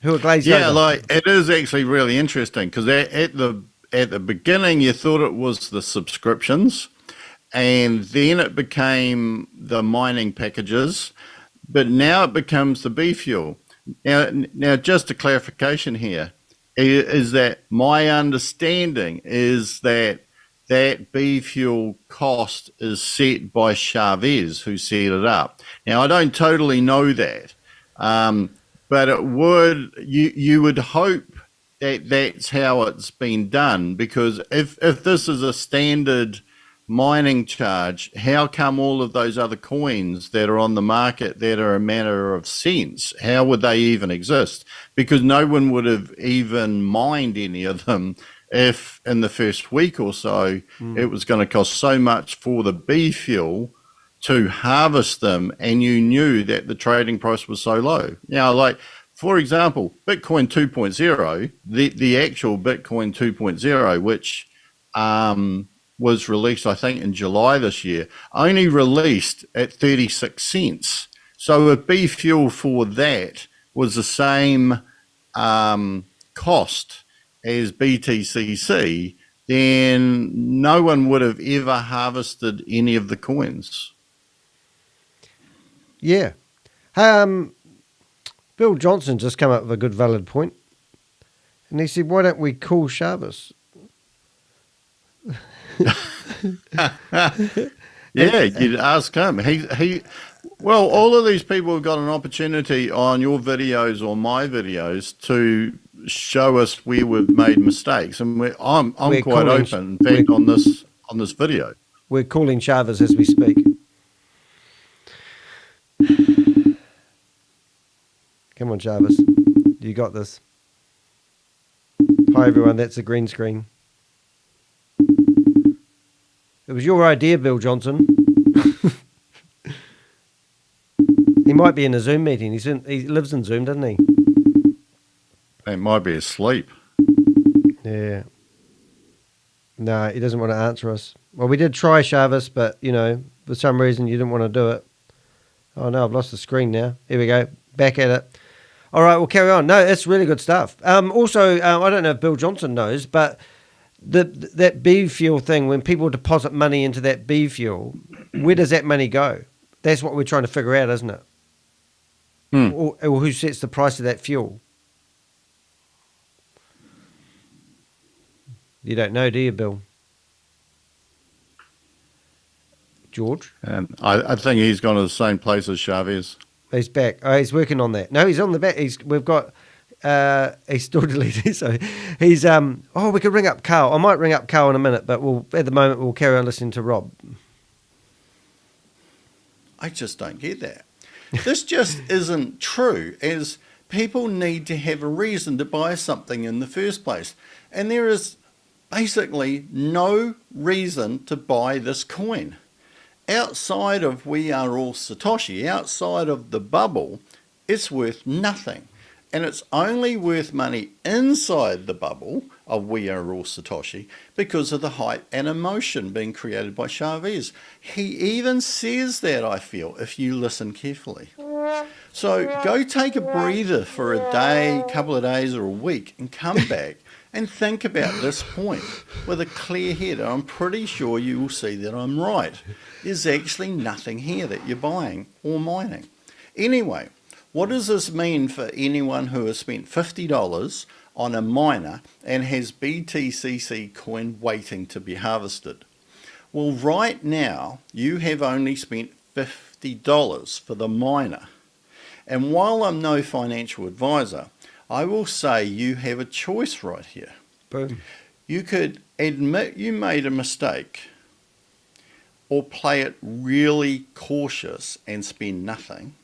who are glazed over. Yeah, like, it is actually really interesting because at the beginning you thought it was the subscriptions, and then it became the mining packages, but now it becomes the BFuel. Now, just a clarification here is that my understanding is that BFuel cost is set by Chavez, who set it up. Now, I don't totally know that, but you would hope that that's how it's been done, because if this is a standard mining charge, how come all of those other coins that are on the market that are a matter of cents, how would they even exist? Because no one would have even mined any of them if in the first week or so it was going to cost so much for the BFuel to harvest them, and you knew that the trading price was so low. Now, like, for example, Bitcoin 2.0, the actual Bitcoin 2.0, which was released, I think, in July this year, only released at 36 cents. So if BFuel for that was the same cost as BTCC, then no one would have ever harvested any of the coins. Yeah. Bill Johnson just came up with a good valid point. And he said, why don't we call Chavez? Yeah, you'd ask him. Well, all of these people have got an opportunity on your videos or my videos to show us where we've made mistakes, and I'm quite open. In fact, on this video. We're calling Chavez as we speak. Come on, Chavez. You got this. Hi, everyone. That's a green screen. It was your idea, Bill Johnson. He might be in a Zoom meeting. He lives in Zoom, doesn't he? He might be asleep. Yeah. No, he doesn't want to answer us. Well, we did try, Chavez, but, you know, for some reason you didn't want to do it. Oh, no, I've lost the screen now. Here we go. Back at it. All right, we'll carry on. No, it's really good stuff. Also, I don't know if Bill Johnson knows, but that BFuel thing, when people deposit money into that BFuel, where does that money go? That's what we're trying to figure out, isn't it? Or who sets the price of that fuel? You don't know, do you, Bill? George? And I think he's gone to the same place as Chavez. He's back. Oh, he's working on that. No, he's on the back. We've got. He's still deleted. So he's. We could ring up Carl. I might ring up Carl in a minute, but at the moment we'll carry on listening to Rob. I just don't get that. This just isn't true, as people need to have a reason to buy something in the first place. And there is basically no reason to buy this coin. Outside of We Are All Satoshi, outside of the bubble, it's worth nothing. And it's only worth money inside the bubble of We Are All Satoshi because of the hype and emotion being created by Chavez. He even says that, I feel, if you listen carefully. So go take a breather for a day, couple of days or a week and come back and think about this point with a clear head. I'm pretty sure you will see that I'm right. There's actually nothing here that you're buying or mining. Anyway, what does this mean for anyone who has spent $50 on a miner and has BTCC coin waiting to be harvested? Well, right now, you have only spent $50 for the miner. And while I'm no financial advisor, I will say you have a choice right here. Boom. You could admit you made a mistake or play it really cautious and spend nothing.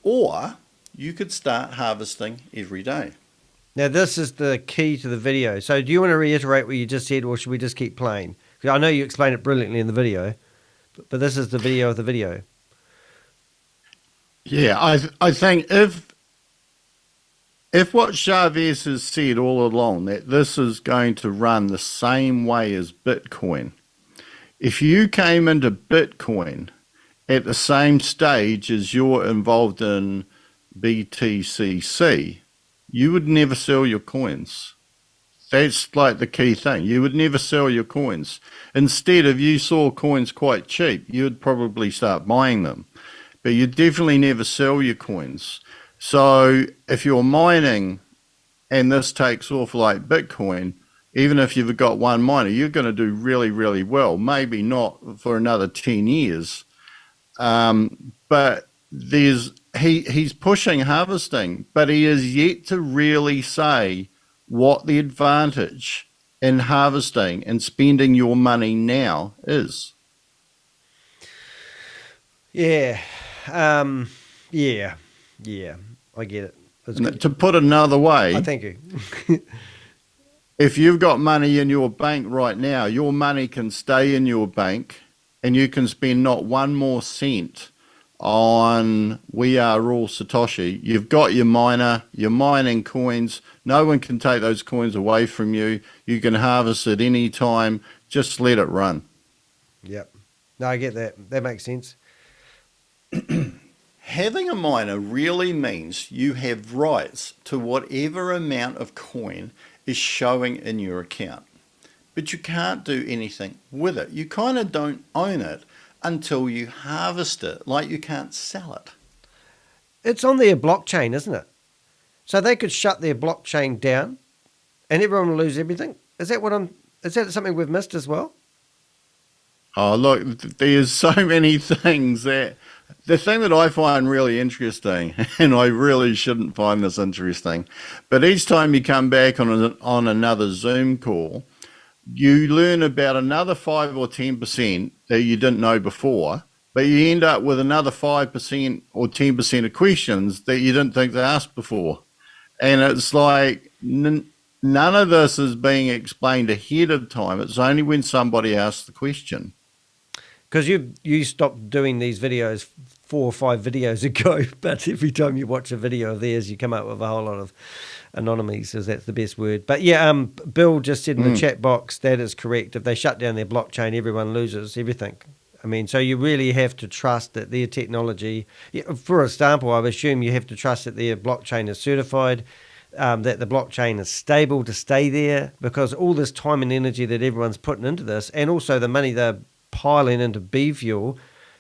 Or you could start harvesting every day. Now, this is the key to the video. So do you want to reiterate what you just said, or should we just keep playing? I know you explained it brilliantly in the video, but this is the video of the video. Yeah, I think if what Chavez has said all along, that this is going to run the same way as Bitcoin, if you came into Bitcoin at the same stage as you're involved in BTCC, you would never sell your coins. That's like the key thing. You would never sell your coins. Instead, if you saw coins quite cheap, you would probably start buying them. But you definitely never sell your coins. So if you're mining and this takes off like Bitcoin, even if you've got one miner, you're going to do really, really well. Maybe not for another 10 years. But he's pushing harvesting, but he is yet to really say what the advantage in harvesting and spending your money now is. Yeah. Yeah. I get it. To put another way, thank you. if you've got money in your bank right now, your money can stay in your bank and you can spend not one more cent on We Are All Satoshi. You've got your miner, you're mining coins. No one can take those coins away from you. You can harvest at any time. Just let it run. Yep. No, I get that. That makes sense. Having a miner really means you have rights to whatever amount of coin is showing in your account. But you can't do anything with it. You kind of don't own it until you harvest it, like you can't sell it. It's on their blockchain, isn't it? So they could shut their blockchain down and everyone will lose everything. Is that something we've missed as well? Oh, look, there's so many things that... The thing that I find really interesting, and I really shouldn't find this interesting, but each time you come back on another Zoom call, you learn about another 5 or 10% that you didn't know before, but you end up with another 5% or 10% of questions that you didn't think they asked before. And it's like none of this is being explained ahead of time. It's only when somebody asks the question. Because you stopped doing these videos 4 or 5 videos ago, but every time you watch a video of theirs, you come up with a whole lot of anomalies, as that's the best word. But yeah, Bill just said in the chat box, that is correct. If they shut down their blockchain, everyone loses everything. I mean, so you really have to trust that their technology, for example, I would assume you have to trust that their blockchain is certified, that the blockchain is stable to stay there, because all this time and energy that everyone's putting into this, and also the money they're piling into BFuel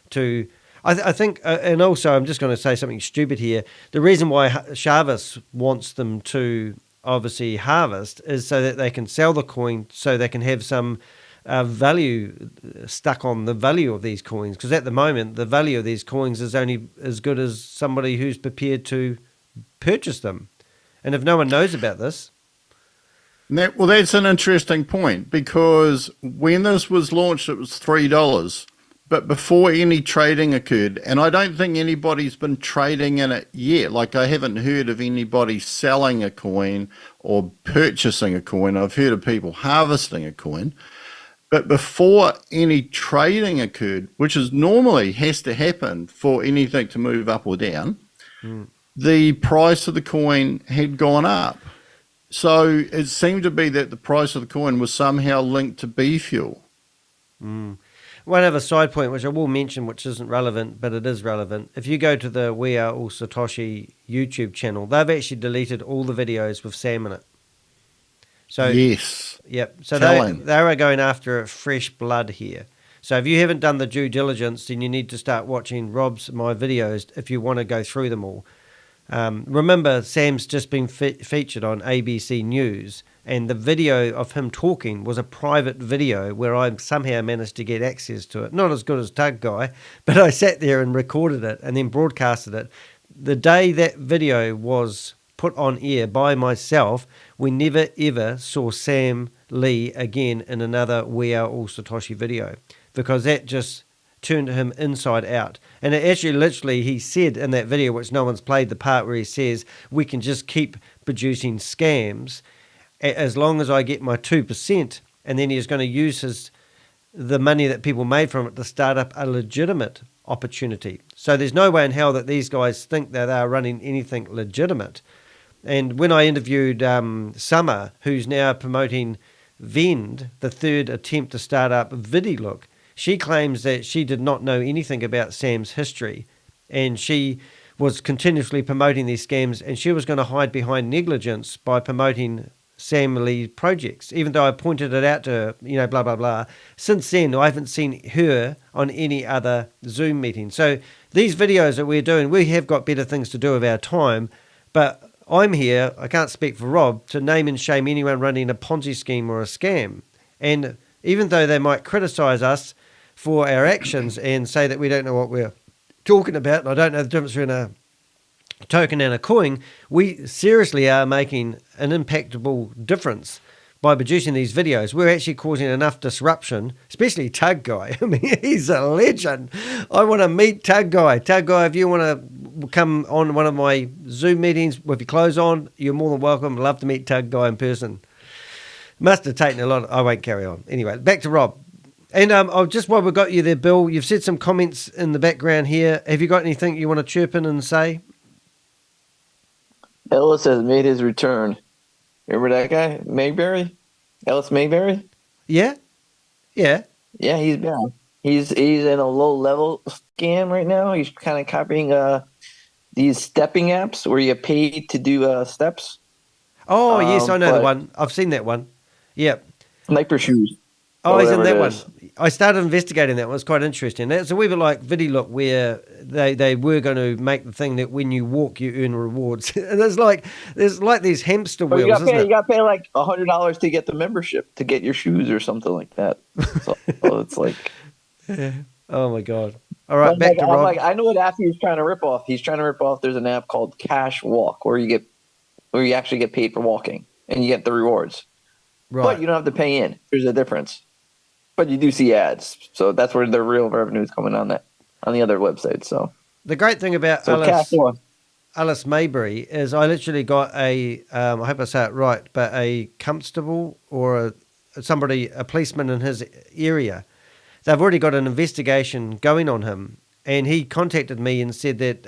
to, I think, and also I'm just going to say something stupid here. The reason why Chavis wants them to obviously harvest is so that they can sell the coin, so they can have some value stuck on the value of these coins. Because at the moment, the value of these coins is only as good as somebody who's prepared to purchase them. And if no one knows about this... Well, that's an interesting point, because when this was launched, it was $3. But before any trading occurred, and I don't think anybody's been trading in it yet. Like, I haven't heard of anybody selling a coin or purchasing a coin. I've heard of people harvesting a coin. But before any trading occurred, which is normally has to happen for anything to move up or down, the price of the coin had gone up. So it seemed to be that the price of the coin was somehow linked to BFuel. One other side point, which I will mention, which isn't relevant, but it is relevant. If you go to the We Are All Satoshi YouTube channel, they've actually deleted all the videos with Sam in it. So yes. Yep. So they are going after fresh blood here. So if you haven't done the due diligence, then you need to start watching my videos if you want to go through them all. Remember, Sam's just been featured on ABC News, and the video of him talking was a private video where I somehow managed to get access to it. Not as good as Tug Guy, but I sat there and recorded it and then broadcasted it. The day that video was put on air by myself, we never ever saw Sam Lee again in another We Are All Satoshi video, because that just turned him inside out. And it actually, literally, he said in that video, which no one's played, the part where he says, we can just keep producing scams as long as I get my 2%, and then he's going to use the money that people made from it to start up a legitimate opportunity. So there's no way in hell that these guys think that they're running anything legitimate. And when I interviewed Summer, who's now promoting Vend, the third attempt to start up VidiLook, she claims that she did not know anything about Sam's history, and she was continuously promoting these scams, and she was going to hide behind negligence by promoting Sam Lee projects, even though I pointed it out to her, blah, blah, blah. Since then, I haven't seen her on any other Zoom meeting. So these videos that we're doing, we have got better things to do with our time, but I'm here, I can't speak for Rob, to name and shame anyone running a Ponzi scheme or a scam. And even though they might criticize us for our actions and say that we don't know what we're talking about, and I don't know the difference between a token and a coin, we seriously are making an impactable difference by producing these videos. We're actually causing enough disruption, especially Tug Guy. I mean, he's a legend. I want to meet Tug Guy. Tug Guy, if you want to come on one of my Zoom meetings with your clothes on, you're more than welcome. Love to meet Tug Guy in person. Must have taken a lot. I won't carry on. Anyway, back to Rob. And just while we've got you there, Bill, you've said some comments in the background here. Have you got anything you want to chirp in and say? Ellis has made his return. Remember that guy, Mayberry? Ellis Mayberry? Yeah. Yeah, he's back. He's in a low level scam right now. He's kind of copying these stepping apps where you pay to do steps. Oh, yes, I know the one. I've seen that one. Yep. Sniper shoes. Oh, he's in that one. I started investigating that one. It was quite interesting. That's a wee bit like VidiLook, where they were going to make the thing that when you walk, you earn rewards. And there's like these hamster wheels, you got to pay like $100 to get the membership to get your shoes or something like that. So it's like... Yeah. Oh, my God. All right, back to Rob. I know what app he's trying to rip off. He's trying to rip off, there's an app called Cash Walk where you actually get paid for walking and you get the rewards. Right. But you don't have to pay in. There's a difference. but you do see ads. So that's where the real revenue is coming on the other websites. So the great thing about Alice Maybury is I literally got I hope I say it right, but a constable or a policeman in his area. They've already got an investigation going on him, and he contacted me and said that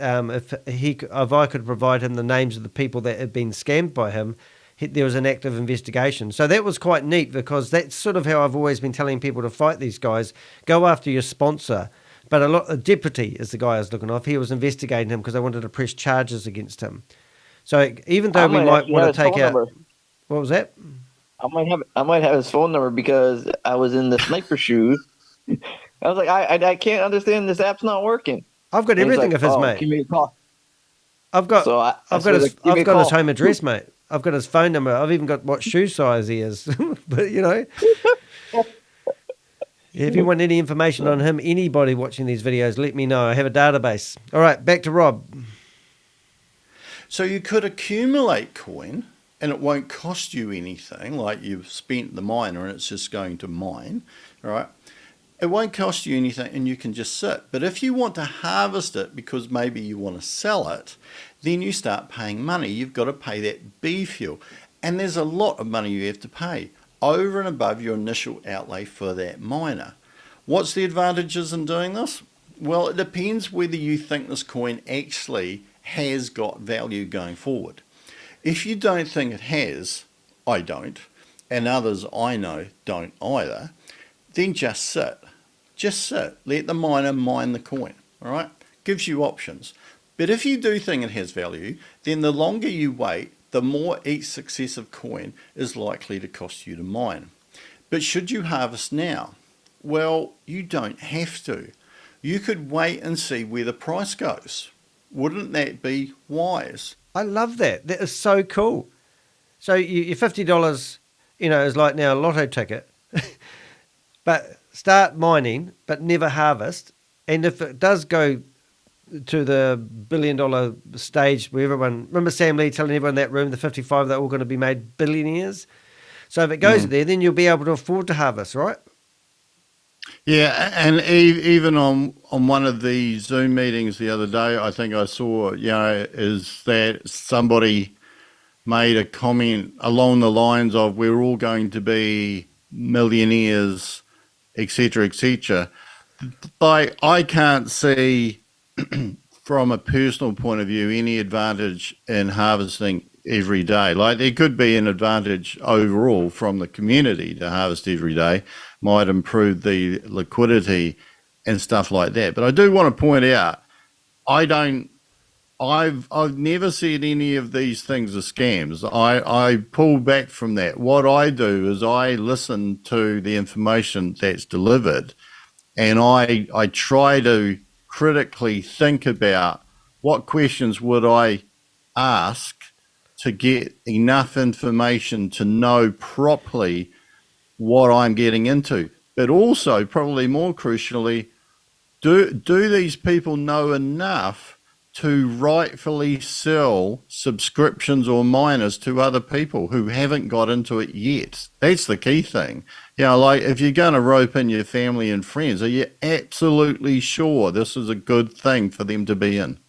if I could provide him the names of the people that had been scammed by him, there was an active investigation. So that was quite neat, because that's sort of how I've always been telling people to fight these guys. Go after your sponsor. But a deputy is the guy I was looking off. He was investigating him because they wanted to press charges against him. So even though we might want to take out... What was that? I might have his phone number because I was in the sniper shoes. I was like, I can't understand, this app's not working. I've got everything of his, mate. Give me a call. I've got his home address, mate. I've got his phone number. I've even got what shoe size he is. But, you know, if you want any information on him, anybody watching these videos, let me know. I have a database. All right, back to Rob. So you could accumulate coin and it won't cost you anything, like you've spent the miner and it's just going to mine, all right? It won't cost you anything and you can just sit. But if you want to harvest it because maybe you want to sell it, then you start paying money. You've got to pay that BFuel. And there's a lot of money you have to pay over and above your initial outlay for that miner. What's the advantages in doing this? Well, it depends whether you think this coin actually has got value going forward. If you don't think it has, I don't, and others I know don't either, then just sit. Just sit. Let the miner mine the coin, all right? Gives you options. But if you do think it has value, then the longer you wait, the more each successive coin is likely to cost you to mine. But should you harvest now? Well, you don't have to. You could wait and see where the price goes. Wouldn't that be wise? I love that. That is so cool. So your $50, is like now a lotto ticket. But start mining, but never harvest. And if it does go to the $1 billion stage where remember Sam Lee telling everyone in that room, the 55, they're all going to be made billionaires. So if it goes there, then you'll be able to afford to harvest, right? Yeah, and even on one of the Zoom meetings the other day, I think I saw, is that somebody made a comment along the lines of, we're all going to be millionaires, etc., etc. Like, I can't see from a personal point of view any advantage in harvesting every day. Like, there could be an advantage overall from the community to harvest every day, might improve the liquidity and stuff like that. But I do want to point out, I've never said any of these things are scams. I pull back from that. What I do is I listen to the information that's delivered, and I try to critically think about what questions would I ask to get enough information to know properly what I'm getting into. But also, probably more crucially, do these people know enough to rightfully sell subscriptions or miners to other people who haven't got into it yet? That's the key thing. Like, if you're going to rope in your family and friends, are you absolutely sure this is a good thing for them to be in?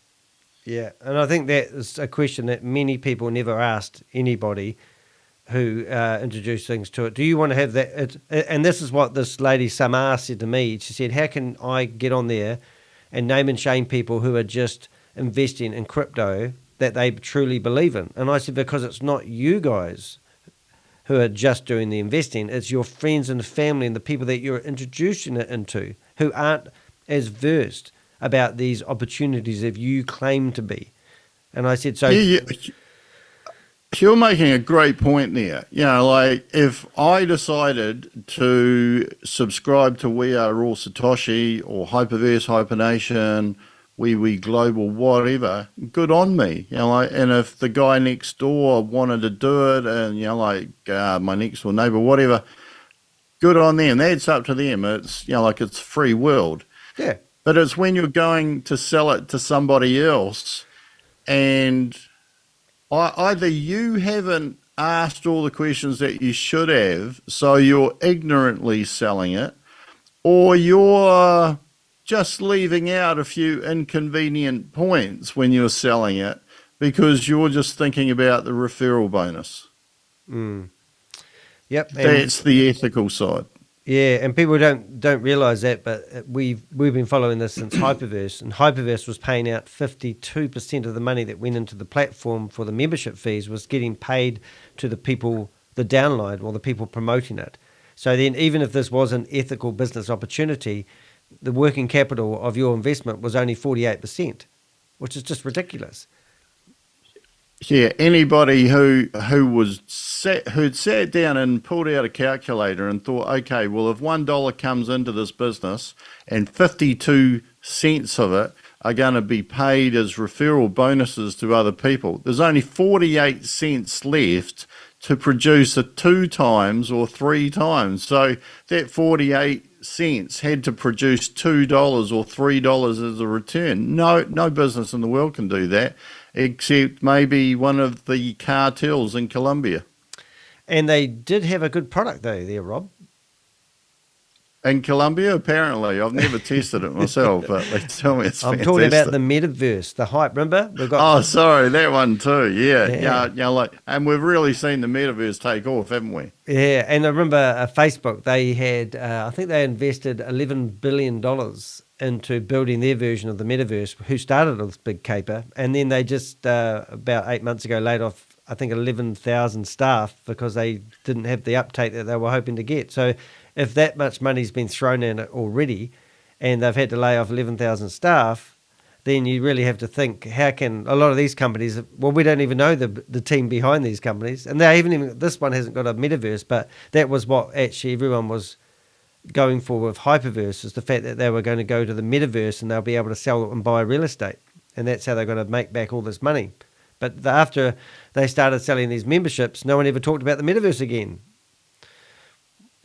Yeah, and I think that is a question that many people never asked anybody who introduced things to it. Do you want to have that? And this is what this lady Samar said to me. She said, how can I get on there and name and shame people who are just investing in crypto that they truly believe in? And I said, because it's not you guys who are just doing the investing, it's your friends and family and the people that you're introducing it into who aren't as versed about these opportunities as you claim to be. And I said, so... Yeah, you're making a great point there. Like, if I decided to subscribe to We Are All Satoshi or Hyperverse, Hypernation, We Global, whatever, good on me. And if the guy next door wanted to do it, and my next door neighbor, whatever, good on them. That's up to them. It's it's free world. Yeah. But it's when you're going to sell it to somebody else, and either you haven't asked all the questions that you should have, so you're ignorantly selling it, or you're just leaving out a few inconvenient points when you're selling it because you're just thinking about the referral bonus. Yep. That's the ethical side. Yeah, and people don't realize that, but we've been following this since Hyperverse, and Hyperverse was paying out 52% of the money that went into the platform for the membership fees was getting paid to the people, the downline, or the people promoting it. So then, even if this was an ethical business opportunity, the working capital of your investment was only 48%, which is just ridiculous. Yeah, anybody who'd sat down and pulled out a calculator and thought, okay, well, if $1 comes into this business and 52 cents of it are going to be paid as referral bonuses to other people, there's only 48 cents left to produce a 2 times or 3 times. So that 48 cents had to produce $2 or $3 as a return. No business in the world can do that, except maybe one of the cartels in Colombia. And they did have a good product, though, there, Rob. In Colombia, apparently. I've never tested it myself, but they tell me it's I'm fantastic. talking about the metaverse, the hype. Remember? We've got sorry, that one too. Yeah. And we've really seen the metaverse take off, haven't we? Yeah, and I remember Facebook, they had, I think they invested $11 billion into building their version of the metaverse, who started this big caper, and then they just, about 8 months ago, laid off, I think, 11,000 staff because they didn't have the uptake that they were hoping to get. So if that much money's been thrown in it already and they've had to lay off 11,000 staff, then you really have to think, how can a lot of these companies, well, we don't even know the team behind these companies, and they even this one hasn't got a metaverse, but that was what actually everyone was going for with Hyperverse, is the fact that they were going to go to the metaverse and they'll be able to sell and buy real estate, and that's how they're going to make back all this money. But after they started selling these memberships, no one ever talked about the metaverse again.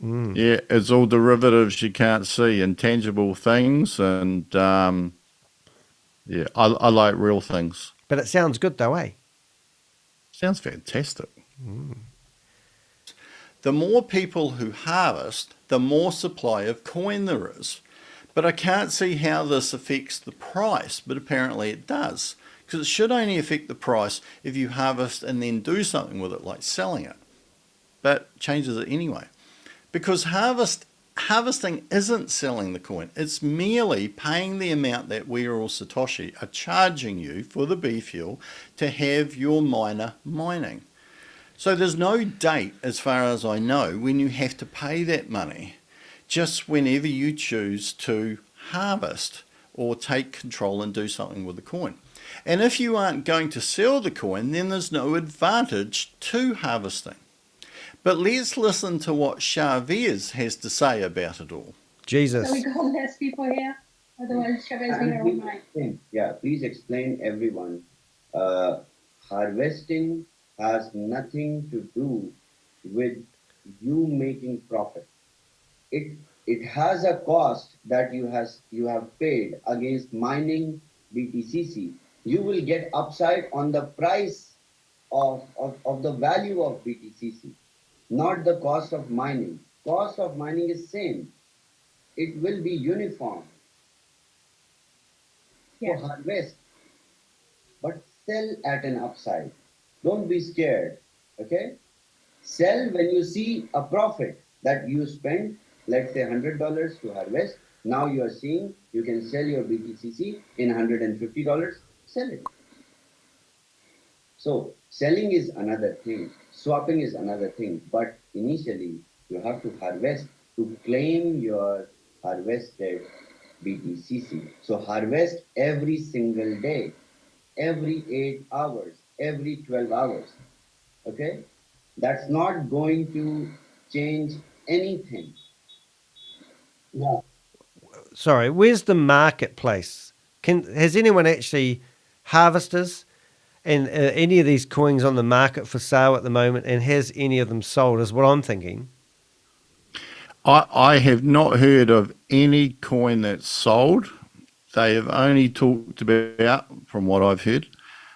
Yeah, it's all derivatives you can't see, intangible things, and I like real things. But it sounds good though, eh? Sounds fantastic. The more people who harvest, the more supply of coin there is. But I can't see how this affects the price, but apparently it does. Because it should only affect the price if you harvest and then do something with it, like selling it. But changes it anyway. Because harvesting isn't selling the coin. It's merely paying the amount that we or Satoshi are charging you for the BFuel to have your miner mining. So there's no date, as far as I know, when you have to pay that money. Just whenever you choose to harvest or take control and do something with the coin. And if you aren't going to sell the coin, then there's no advantage to harvesting. But let's listen to what Chavez has to say about it all. Jesus. So we got less people here, otherwise Chavez will all night. Yeah, please explain everyone. Harvesting has nothing to do with you making profit. It has a cost that you have paid against mining BTCC. You will get upside on the price of the value of BTCC, not the cost of mining. Cost of mining is same. It will be uniform. Yeah. For harvest, but sell at an upside. Don't be scared, okay? Sell when you see a profit that you spend, let's say $100 to harvest. Now you are seeing you can sell your BTCC in $150. Sell it. So selling is another thing. Swapping is another thing. But initially, you have to harvest to claim your harvested BTCC. So harvest every single day, every 8 hours, every 12 hours. Okay? That's not going to change anything. Yeah. Sorry, where's the marketplace? Has anyone actually harvesters and any of these coins on the market for sale at the moment, and has any of them sold, is what I'm thinking. I have not heard of any coin that's sold. They have only talked about, from what I've heard,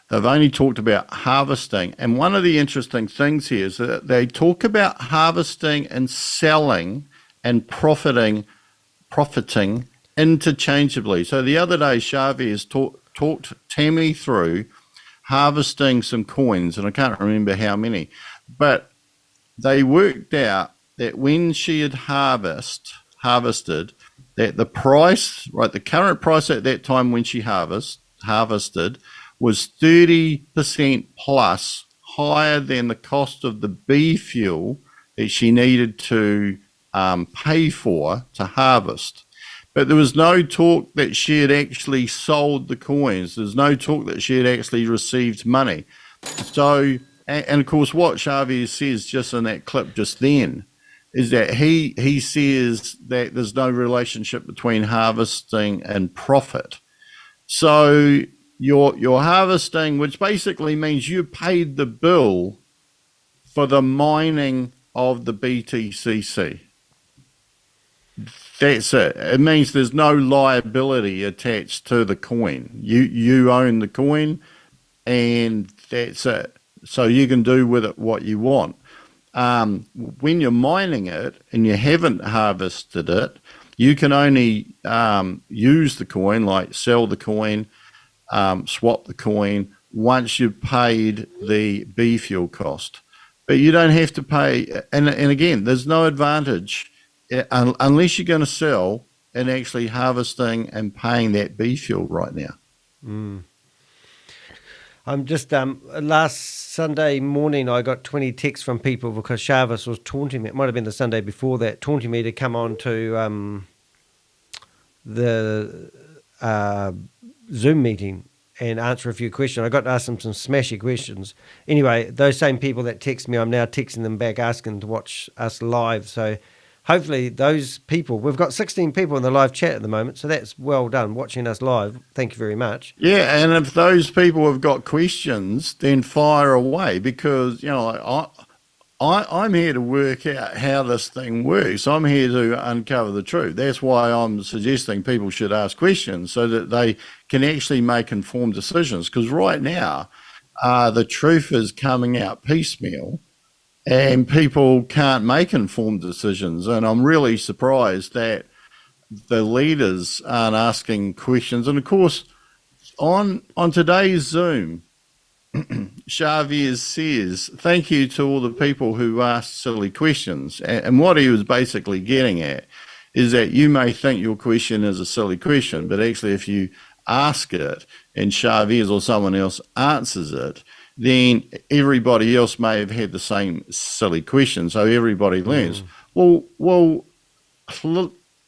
they've only talked about harvesting. And one of the interesting things here is that they talk about harvesting and selling and profiting profiting interchangeably. So the other day, Shavi has talked Tammy through harvesting some coins, and I can't remember how many, but they worked out that when she had harvested, that the price, right, the current price at that time when she harvested was 30% plus higher than the cost of the BFuel that she needed to pay for to harvest. But there was no talk that she had actually sold the coins. There's no talk that she had actually received money. So, and of course, what Xavier says just in that clip just then is that he says that there's no relationship between harvesting and profit. So you're harvesting, which basically means you paid the bill for the mining of the BTCC. That's it. It means there's no liability attached to the coin. You own the coin, and that's it. So you can do with it what you want. When you're mining it and you haven't harvested it, you can only use the coin, like sell the coin, swap the coin, once you've paid the BFuel cost. But you don't have to pay, and again, there's no advantage unless you're going to sell and actually harvesting and paying that BFuel right now. I'm just, last Sunday morning I got 20 texts from people because Shavis was taunting me. It might have been the Sunday before that, taunting me to come on to the Zoom meeting and answer a few questions. I got to ask them some smashy questions. Anyway, those same people that text me, I'm now texting them back asking to watch us live. So hopefully those people, we've got 16 people in the live chat at the moment, so that's well done, watching us live. Thank you very much. Yeah, and if those people have got questions, then fire away, because, you know, I'm here to work out how this thing works. I'm here to uncover the truth. That's why I'm suggesting people should ask questions so that they can actually make informed decisions, because right now the truth is coming out piecemeal, and people can't make informed decisions. And I'm really surprised that the leaders aren't asking questions. And of course, on today's Zoom, Xavier says, thank you to all the people who asked silly questions. And what he was basically getting at is that you may think your question is a silly question, but actually if you ask it and Xavier's or someone else answers it, then everybody else may have had the same silly question, so everybody learns. Well,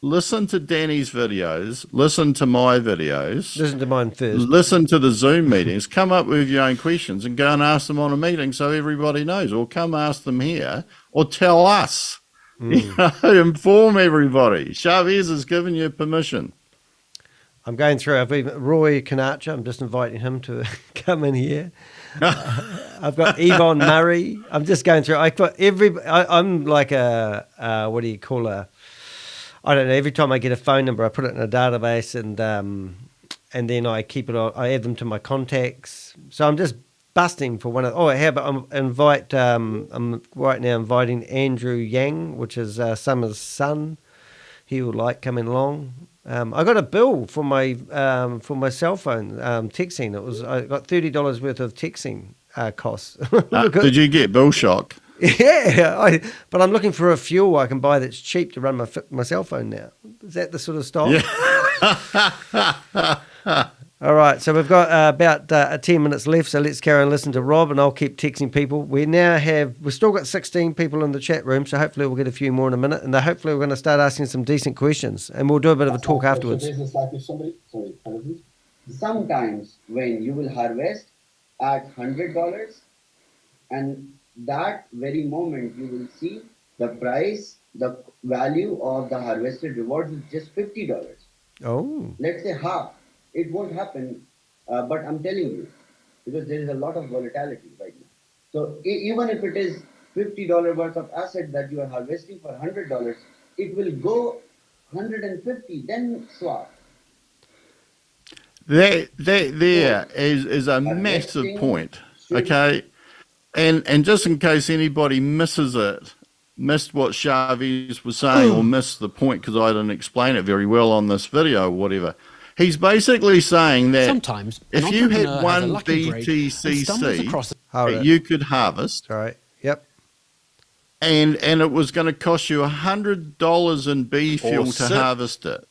listen to Danny's videos, listen to my videos. Listen to mine first. Listen to the Zoom meetings, come up with your own questions and go and ask them on a meeting so everybody knows, or come ask them here, or tell us. You know, inform everybody. Chavez has given you permission. I'm going through, Roy Kanacha, I'm just inviting him to come in here. I've got Yvonne Murray. I'm just going through. I'm like what do you call I don't know. Every time I get a phone number, I put it in a database, and then I keep it. I add them to my contacts. So I'm just busting for one of. Oh, how about I'm right now inviting Andrew Yang, which is Summer's son. He will like coming along. I got a bill for my cell phone texting. I got $30 worth of texting costs. Did you get bill shock? Yeah, but I'm looking for a fuel I can buy that's cheap to run my cell phone now. Is that the sort of style? Yeah. All right, so we've got about 10 minutes left, so let's carry on listening to Rob, and I'll keep texting people. We've still got 16 people in the chat room, so hopefully we'll get a few more in a minute, and hopefully we're going to start asking some decent questions, and we'll do a bit of a talk afterwards. Sometimes when you will harvest at $100, and that very moment you will see the price, the value of the harvested rewards is just $50. Oh. Let's say half. It won't happen, but I'm telling you, because there is a lot of volatility right now. So even if it is $50 worth of asset that you are harvesting for $100, it will go 150, then swap. That there is a massive point, okay? And just in case anybody misses it missed what Chavez was saying or missed the point because I didn't explain it very well on this video or whatever. He's basically saying that sometimes if you had one BTCC, you could harvest. Right. Yep. And it was going to cost you $100 in BFuel to harvest it.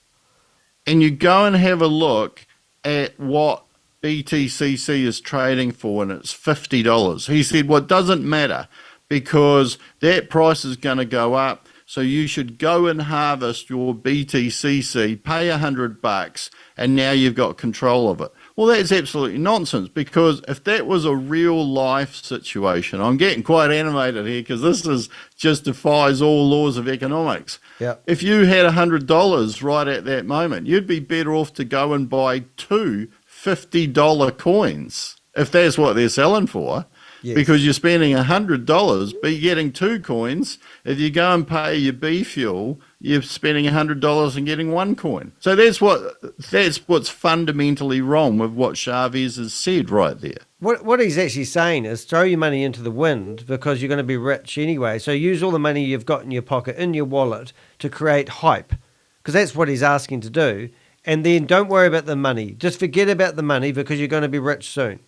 And you go and have a look at what BTCC is trading for, and it's $50. He said, well, it doesn't matter because that price is going to go up. So you should go and harvest your BTCC, pay $100, and now you've got control of it. Well, that's absolutely nonsense, because if that was a real life situation, I'm getting quite animated here because this just defies all laws of economics. Yeah. If you had $100 right at that moment, you'd be better off to go and buy two $50 coins if that's what they're selling for. Yes. Because you're spending $100, but you're getting 2 coins. If you go and pay your BFuel, you're spending $100 and getting 1 coin. So that's what's fundamentally wrong with what Chavez has said right there. What he's actually saying is throw your money into the wind because you're going to be rich anyway. So use all the money you've got in your pocket, in your wallet, to create hype, because that's what he's asking to do. And then don't worry about the money. Just forget about the money because you're going to be rich soon.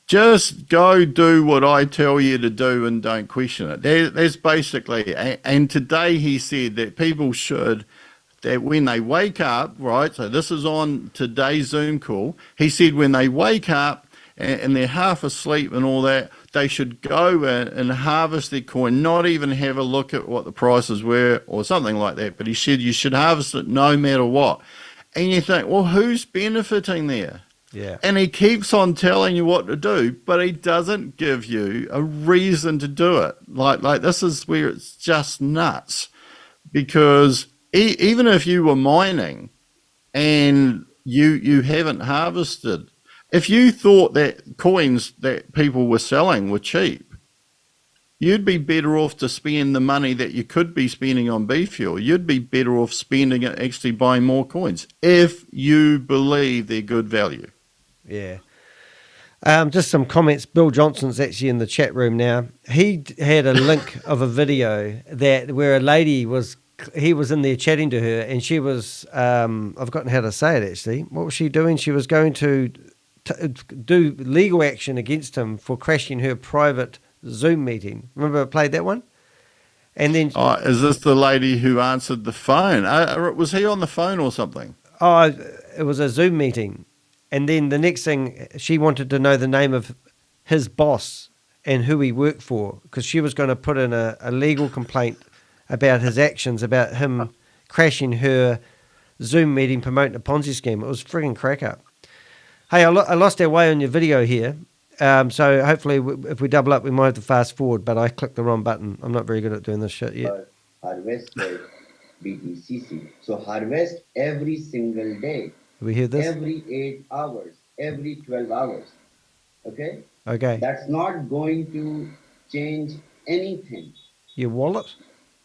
Just go do what I tell you to do and don't question it. That's basically, and today he said that people should, that when they wake up, right, so this is on today's Zoom call, he said when they wake up and they're half asleep and all that, they should go and harvest their coin, not even have a look at what the prices were or something like that. But he said you should harvest it no matter what. And you think, well, who's benefiting there? Yeah. And he keeps on telling you what to do, but he doesn't give you a reason to do it. Like this is where it's just nuts, because even if you were mining and you haven't harvested, if you thought that coins that people were selling were cheap, you'd be better off to spend the money that you could be spending on BFuel. You'd be better off spending it actually buying more coins if you believe they're good value. Yeah. Just some comments. Bill Johnson's actually in the chat room now. He had a link of a video where a lady he was in there chatting to her, and she was, I've forgotten how to say it actually. What was she doing? She was going to do legal action against him for crashing her private Zoom meeting. Remember I played that one? And then, is this the lady who answered the phone? Was he on the phone or something? Oh, it was a Zoom meeting. And then the next thing, she wanted to know the name of his boss and who he worked for, because she was going to put in a legal complaint about his actions, about him crashing her Zoom meeting promoting a Ponzi scheme. It was frigging crack up. Hey, I lost our way on your video here. So hopefully if we double up, we might have to fast forward, but I clicked the wrong button. I'm not very good at doing this shit yet. Harvest BTCC. So harvest every single day. We hear this? Every 8 hours, every 12 hours. Okay? Okay. That's not going to change anything. Your wallet?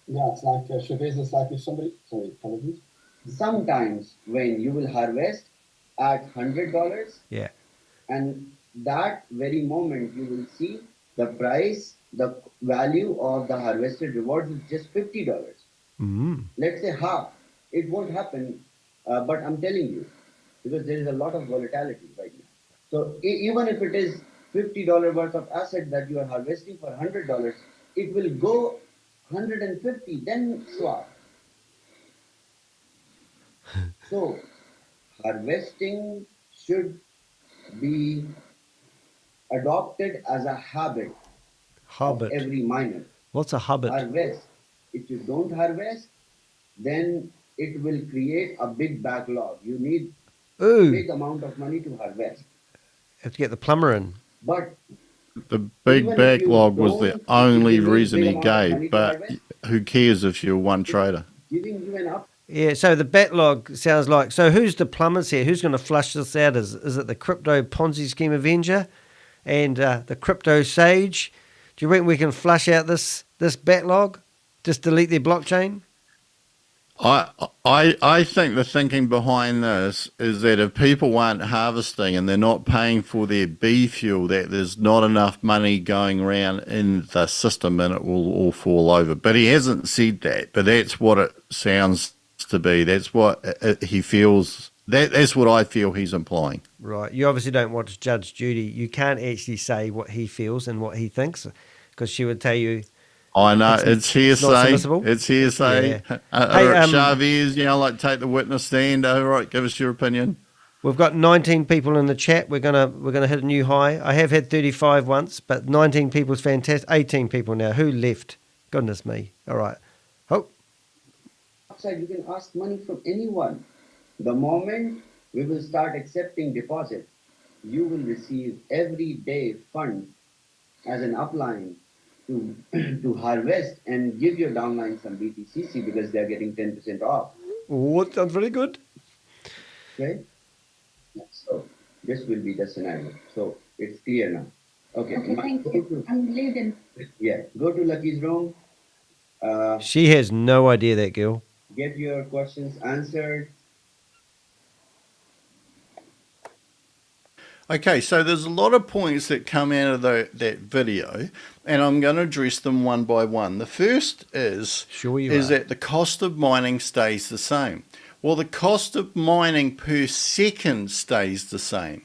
Yeah, it's like Chavez is like if somebody, sorry, apologies. Sometimes when you will harvest at $100, yeah, and that very moment you will see the price, the value of the harvested rewards is just $50. Mm-hmm. Let's say half. It won't happen, but I'm telling you, because there is a lot of volatility right now. So even if it is $50 worth of asset that you are harvesting for $100, it will go 150, then swap. So harvesting should be adopted as a habit of every miner. What's a habit? Harvest. If you don't harvest, then it will create a big backlog. You need a big amount of money to harvest. Have to get the plumber in. But the big backlog was the only reason he gave, but who cares if you're one trader? Giving you an up. Yeah, so the backlog sounds like, so who's the plumbers here? Who's going to flush this out? Is it the Crypto Ponzi Scheme Avenger and the CryptoSage? Do you reckon we can flush out this backlog? Just delete their blockchain? I think the thinking behind this is that if people aren't harvesting and they're not paying for their BFuel, that there's not enough money going around in the system and it will all fall over. But he hasn't said that, but that's what it sounds to be. That's what he feels. That's what I feel he's implying. Right. You obviously don't watch Judge Judy. You can't actually say what he feels and what he thinks because she would tell you. I know, it's hearsay. It's hearsay. Yeah. Hey, Chavez, like take the witness stand. All right, give us your opinion. We've got 19 people in the chat. We're gonna hit a new high. I have had 35 once, but 19 people is fantastic. 18 people now. Who left? Goodness me. All right. Oh. Outside, you can ask money from anyone. The moment we will start accepting deposits, you will receive every day fund as an upline to harvest and give your downline some BTCC because they're getting 10% off. Oh, that sounds very good. Okay? So this will be the scenario. So it's clear now. Okay, thank you. I'm leaving. Yeah, go to Lucky's room. She has no idea, that girl. Get your questions answered. Okay, so there's a lot of points that come out of that video, and I'm going to address them one by one. The first is that the cost of mining stays the same. Well, the cost of mining per second stays the same.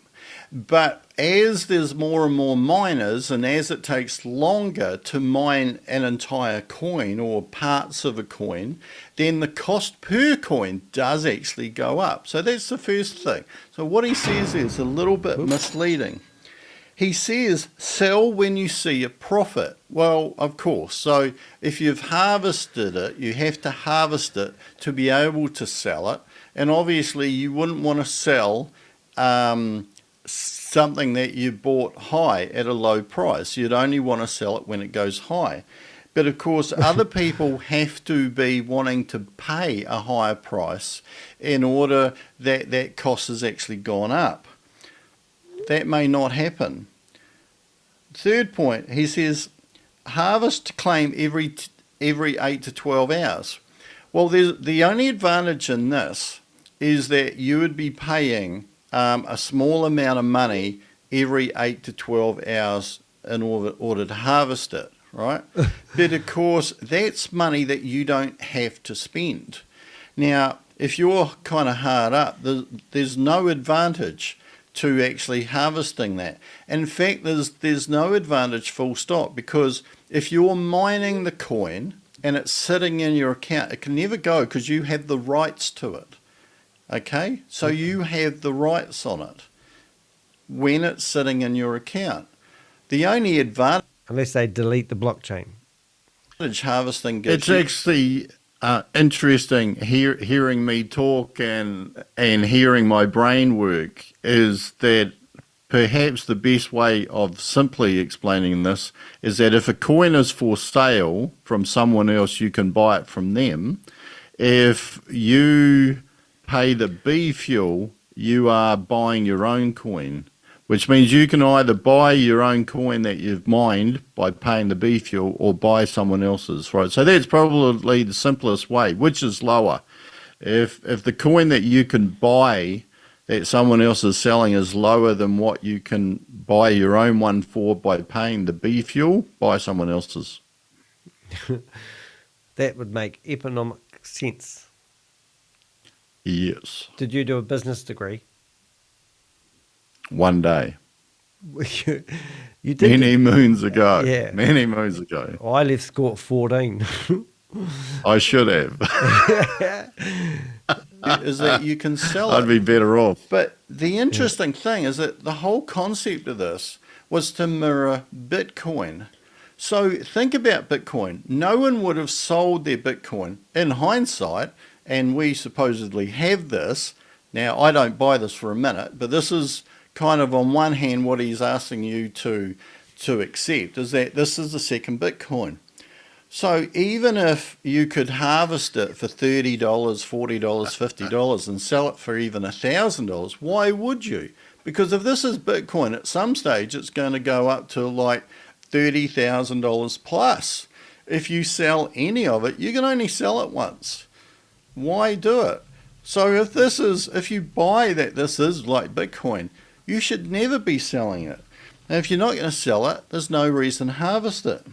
But as there's more and more miners, and as it takes longer to mine an entire coin or parts of a coin, then the cost per coin does actually go up. So that's the first thing. So what he says is a little bit misleading. He says, sell when you see a profit. Well, of course. So if you've harvested it, you have to harvest it to be able to sell it. And obviously you wouldn't want to sell something that you bought high at a low price. You'd only want to sell it when it goes high. But of course, other people have to be wanting to pay a higher price in order that cost has actually gone up. That may not happen. Third point, he says, harvest claim every 8 to 12 hours. Well, the only advantage in this is that you would be paying a small amount of money every 8 to 12 hours in order to harvest it, right? But of course, that's money that you don't have to spend. Now, if you're kind of hard up, there's no advantage to actually harvesting that. In fact, there's no advantage full stop, because if you're mining the coin and it's sitting in your account, it can never go because you have the rights to it. Okay, so you have the rights on it when it's sitting in your account. The only advantage, unless they delete the blockchain, harvesting gives. It's actually interesting hearing me talk and hearing my brain work. Is that perhaps the best way of simply explaining this is that if a coin is for sale from someone else, you can buy it from them. If you pay the BFuel, you are buying your own coin, which means you can either buy your own coin that you've mined by paying the BFuel or buy someone else's, right? So that's probably the simplest way. Which is lower? If the coin that you can buy that someone else is selling is lower than what you can buy your own one for by paying the BFuel, buy someone else's. That would make economic sense. Yes. Did you do a business degree? One day. You did. Many moons ago. Yeah. Many moons ago. I left school at 14. I should have. Is that you can sell it. I'd be better off. But the interesting thing is that the whole concept of this was to mirror Bitcoin. So think about Bitcoin. No one would have sold their Bitcoin in hindsight, and we supposedly have this. Now, I don't buy this for a minute, but this is kind of on one hand what he's asking you to accept, is that this is the second Bitcoin. So even if you could harvest it for $30, $40, $50 and sell it for even $1,000, why would you? Because if this is Bitcoin, at some stage it's going to go up to like $30,000 plus. If you sell any of it, you can only sell it once. Why do it? So if you buy that this is like Bitcoin, you should never be selling it. And if you're not going to sell it, there's no reason to harvest it.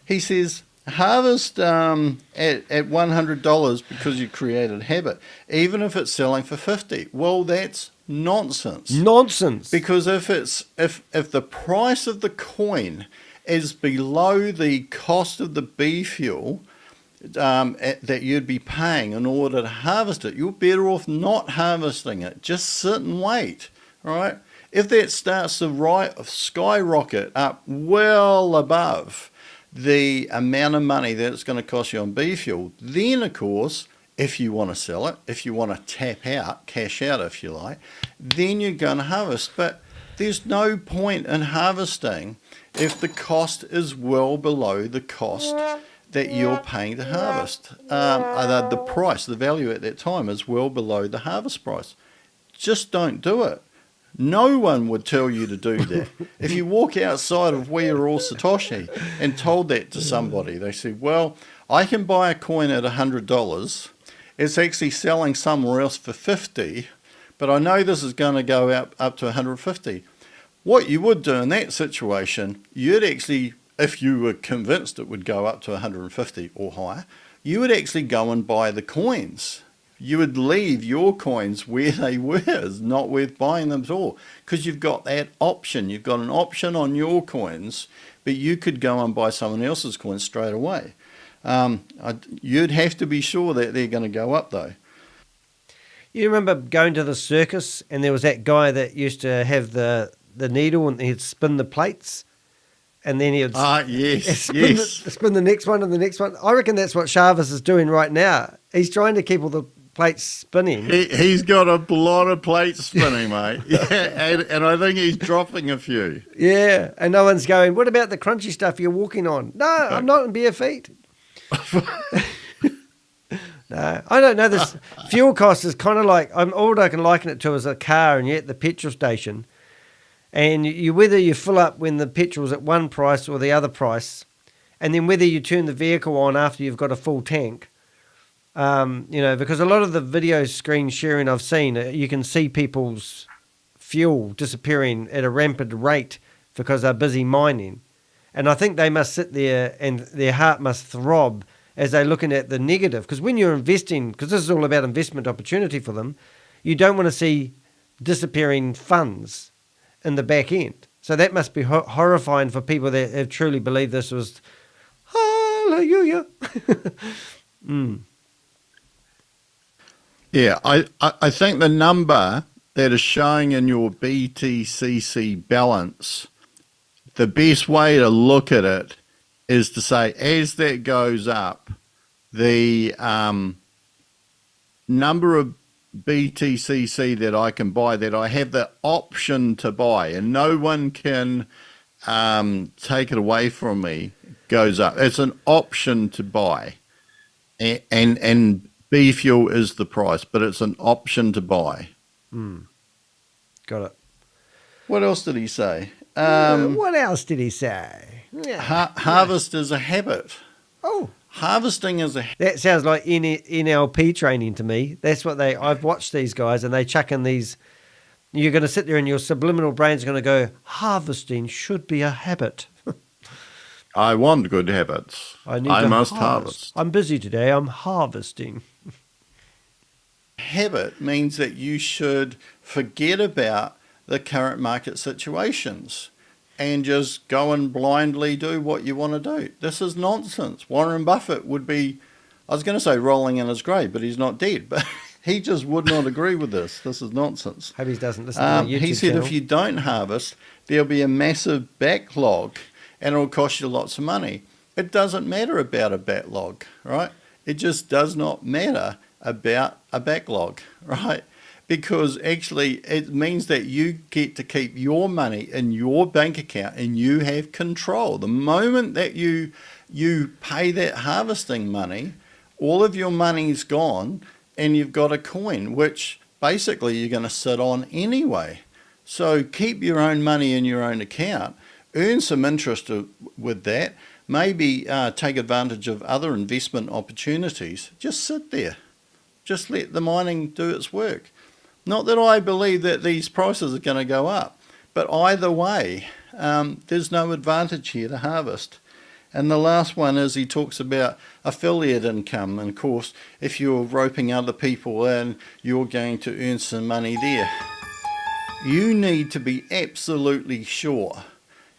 He says, harvest at $100 because you created habit, even if it's selling for 50. Well, that's nonsense. Nonsense. Because if the price of the coin is below the cost of the BFuel that you'd be paying in order to harvest it, you're better off not harvesting it. Just sit and wait, right? If that starts to skyrocket up well above the amount of money that it's going to cost you on BFuel, then of course, if you want to sell it, if you want to tap out, cash out if you like, then you're going to harvest. But there's no point in harvesting if the cost is well below the cost that you're paying to harvest. The price, the value at that time is well below the harvest price. Just don't do it. No one would tell you to do that. If you walk outside of where you're all Satoshi and told that to somebody, they say, well, I can buy a coin at $100. It's actually selling somewhere else for 50, but I know this is going to go up to 150. What you would do in that situation, you'd actually, if you were convinced it would go up to 150 or higher, you would actually go and buy the coins. You would leave your coins where they were. It's not worth buying them at all because you've got that option. You've got an option on your coins, but you could go and buy someone else's coins straight away. You'd have to be sure that they're going to go up though. You remember going to the circus and there was that guy that used to have the needle and he'd spin the plates and then he'd spin the next one and the next one. I reckon that's what Sharvis is doing right now. He's trying to keep all the plates spinning. He's got a lot of plates spinning, mate. Yeah, and I think he's dropping a few. Yeah, and no one's going, what about the crunchy stuff you're walking on? No, I'm not in bare feet. No, I don't know. This fuel cost is kind of like, all I can liken it to is a car and you're at the petrol station and whether you fill up when the petrol's at one price or the other price, and then whether you turn the vehicle on after you've got a full tank. Because a lot of the video screen sharing I've seen, you can see people's fuel disappearing at a rampant rate because they're busy mining. And I think they must sit there and their heart must throb as they're looking at the negative. Because when you're investing, because this is all about investment opportunity for them, you don't want to see disappearing funds in the back end. So that must be horrifying for people that have truly believed this was hallelujah. Yeah, I think the number that is showing in your BTCC balance, the best way to look at it is to say, as that goes up, the number of BTCC that I can buy, that I have the option to buy, and no one can take it away from me, goes up. It's an option to buy, and BFuel is the price, but it's an option to buy. Got it. What else did he say? What else did he say? Harvest is a habit. Oh. Harvesting is a habit. That sounds like NLP training to me. That's what I've watched these guys and they chuck in these, you're going to sit there and your subliminal brain's going to go, harvesting should be a habit. I want good habits. I must harvest. I'm busy today. I'm harvesting. Habit means that you should forget about the current market situations and just go and blindly do what you want to do. This is nonsense. Warren Buffett would be, I was going to say rolling in his grave, but he's not dead. But he just would not agree with this. This is nonsense. Hope he doesn't listen to my YouTube He said channel. if you don't harvest, there'll be a massive backlog and it'll cost you lots of money. It doesn't matter about a backlog, right? It just does not matter about a backlog, right? Because actually it means that you get to keep your money in your bank account and you have control. The moment that you pay that harvesting money, all of your money's gone and you've got a coin, which basically you're going to sit on anyway. So keep your own money in your own account, earn some interest with that, maybe take advantage of other investment opportunities. Just sit there. Just let the mining do its work. Not that I believe that these prices are going to go up, but either way, there's no advantage here to harvest. And the last one is he talks about affiliate income. And of course, if you're roping other people in, you're going to earn some money there. You need to be absolutely sure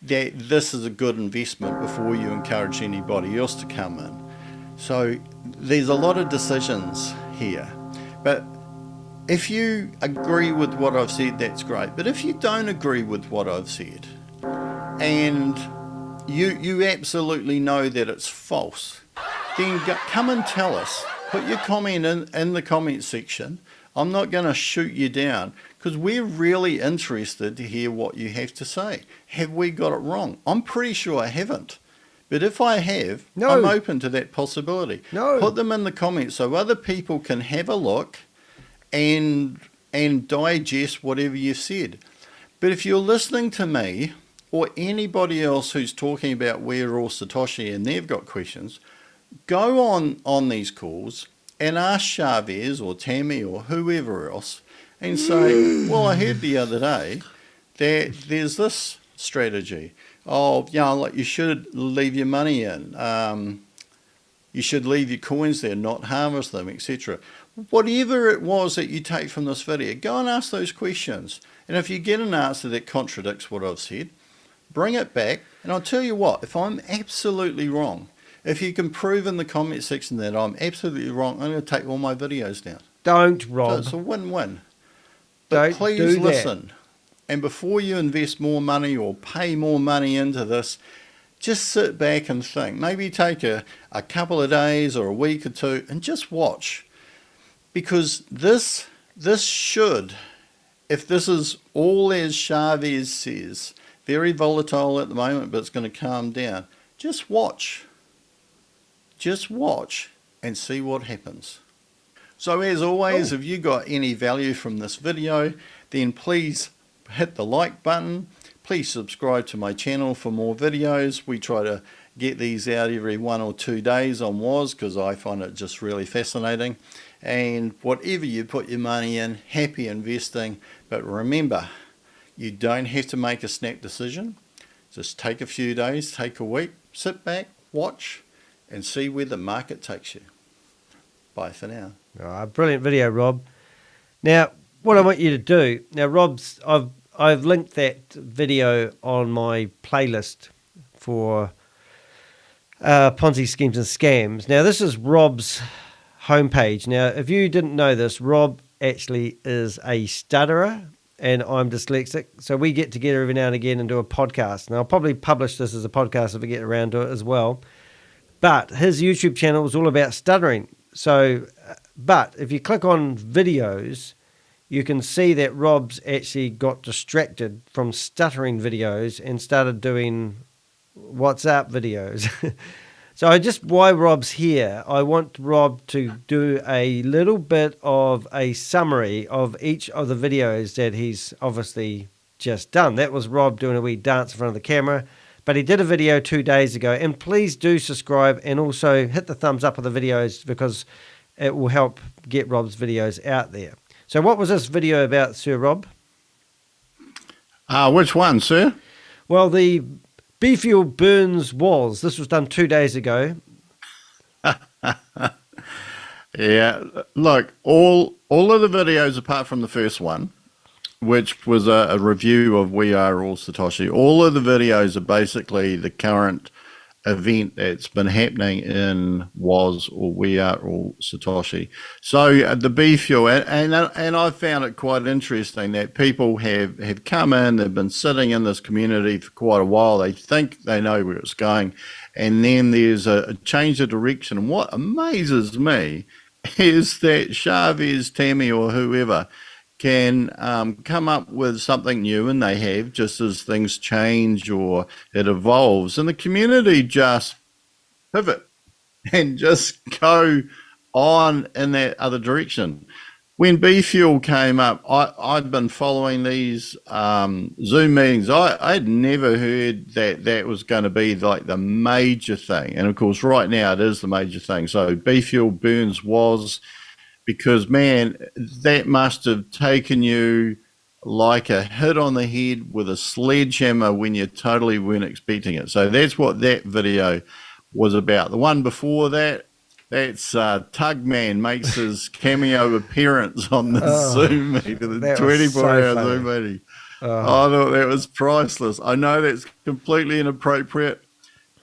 that this is a good investment before you encourage anybody else to come in. So there's a lot of decisions here. But if you agree with what I've said, that's great. But if you don't agree with what I've said, and you absolutely know that it's false, then come and tell us. Put your comment in the comment section. I'm not going to shoot you down, because we're really interested to hear what you have to say. Have we got it wrong? I'm pretty sure I haven't. But if I have, I'm open to that possibility. Put them in the comments so other people can have a look and digest whatever you've said. But if you're listening to me or anybody else who's talking about we're all Satoshi and they've got questions, go on these calls and ask Chavez or Tammy or whoever else and say, well, I heard the other day that there's this strategy. Oh, like you should leave your money in. You should leave your coins there, not harvest them, etc. Whatever it was that you take from this video, go and ask those questions. And if you get an answer that contradicts what I've said, bring it back. And I'll tell you what, if I'm absolutely wrong, if you can prove in the comment section that I'm absolutely wrong, I'm going to take all my videos down. Don't, Rob. So it's a win-win. But please listen. And before you invest more money or pay more money into this, just sit back and think. Maybe take a couple of days or a week or two and just watch. Because this should, if this is all as Chavez says, very volatile at the moment, but it's going to calm down, just watch. Just watch and see what happens. So as always, if you got any value from this video, then please hit the like button. Please subscribe to my channel for more videos. We try to get these out every 1 or 2 days on WAAS because I find it just really fascinating. And whatever you put your money in, happy investing. But remember, you don't have to make a snap decision. Just take a few days, take a week, sit back, watch, and see where the market takes you. Bye for now. Brilliant video, Rob. Now, what I want you to do, now I've linked that video on my playlist for Ponzi schemes and scams. Now, this is Rob's homepage. Now, if you didn't know this, Rob actually is a stutterer and I'm dyslexic. So we get together every now and again and do a podcast. Now, I'll probably publish this as a podcast if I get around to it as well. But his YouTube channel is all about stuttering. So, but if you click on videos, you can see that Rob's actually got distracted from stuttering videos and started doing WhatsApp videos. So why Rob's here, I want Rob to do a little bit of a summary of each of the videos that he's obviously just done. That was Rob doing a wee dance in front of the camera, but he did a video 2 days ago. And please do subscribe and also hit the thumbs up of the videos because it will help get Rob's videos out there. So what was this video about, Sir Rob? Which one, sir? Well, the BFuel burns WAAS. This was done 2 days ago. Yeah, look, all of the videos apart from the first one, which was a review of We Are All Satoshi, all of the videos are basically the current event that's been happening in WAAS or We Are All Satoshi. So the BFuel, and I found it quite interesting that people have come in, they've been sitting in this community for quite a while, they think they know where it's going, and then there's a change of direction. And what amazes me is that Chavez, Tammy or whoever can come up with something new, and they have, just as things change or it evolves, and the community just pivot and just go on in that other direction. When BFuel came up, I'd been following these Zoom meetings. I'd never heard that was going to be like the major thing, and of course right now it is the major thing. So BFuel burns WAAS because, man, that must have taken you like a hit on the head with a sledgehammer when you totally weren't expecting it. So that's what that video was about. The one before that, that's Tugman makes his cameo appearance on the Zoom meeting, the 24-hour Zoom meeting. I thought that was priceless. I know that's completely inappropriate,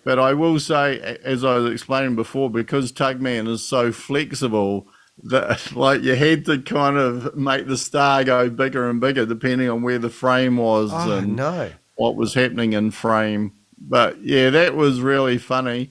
but I will say, as I was explaining before, because Tugman is so flexible, that like you had to kind of make the star go bigger and bigger depending on where the frame was what was happening in frame. But yeah, that was really funny.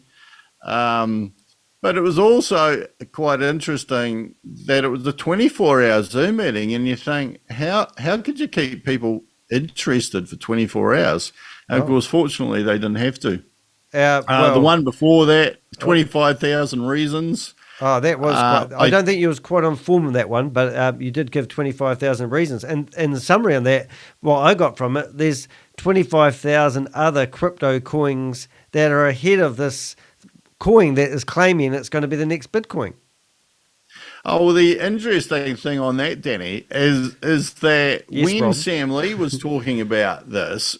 But it was also quite interesting that it was a 24-hour Zoom meeting, and you think, how could you keep people interested for 24 hours? And of course, fortunately, they didn't have to. The one before that, 25,000 reasons. Oh, that was quite, I don't think you was quite on form on that one, but you did give 25,000 reasons. And in the summary on that, what I got from it, there's 25,000 other crypto coins that are ahead of this coin that is claiming it's going to be the next Bitcoin. Oh, well, the interesting thing on that, Danny, is that when Sam Lee was talking about this,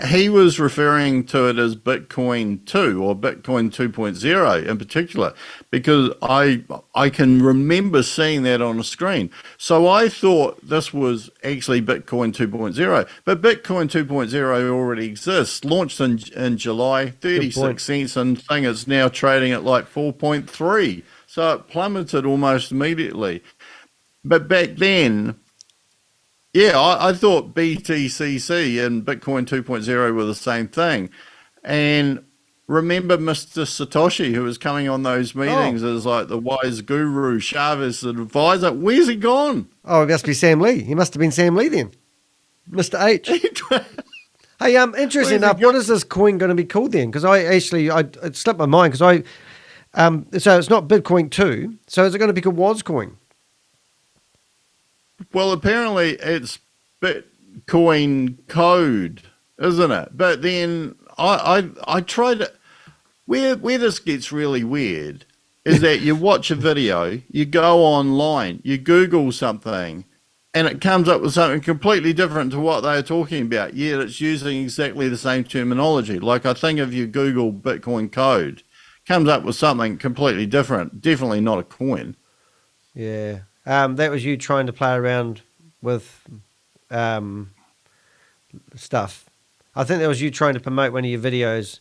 he was referring to it as Bitcoin 2 or Bitcoin 2.0 in particular, because I can remember seeing that on a screen. So I thought this was actually Bitcoin 2.0, but Bitcoin 2.0 already exists, launched in July, 36 cents, and thing is now trading at like 4.3. So it plummeted almost immediately. But back then, yeah, I thought BTCC and Bitcoin 2.0 were the same thing. And remember Mr. Satoshi, who was coming on those meetings as like the wise guru, Chavez's advisor. Where's he gone? Oh, it must be Sam Lee. He must have been Sam Lee then. Mr. H. Hey, interesting enough, what is this coin going to be called then? Because it slipped my mind because so it's not Bitcoin 2. So is it going to be called WAAS coin? Well, apparently it's Bitcoin code, isn't it? But then I tried to, where this gets really weird is that you watch a video, you go online, you Google something, and it comes up with something completely different to what they're talking about, yet it's using exactly the same terminology. Like I think if you Google Bitcoin code, it comes up with something completely different, definitely not a coin. Yeah. That was you trying to play around with stuff. I think that was you trying to promote one of your videos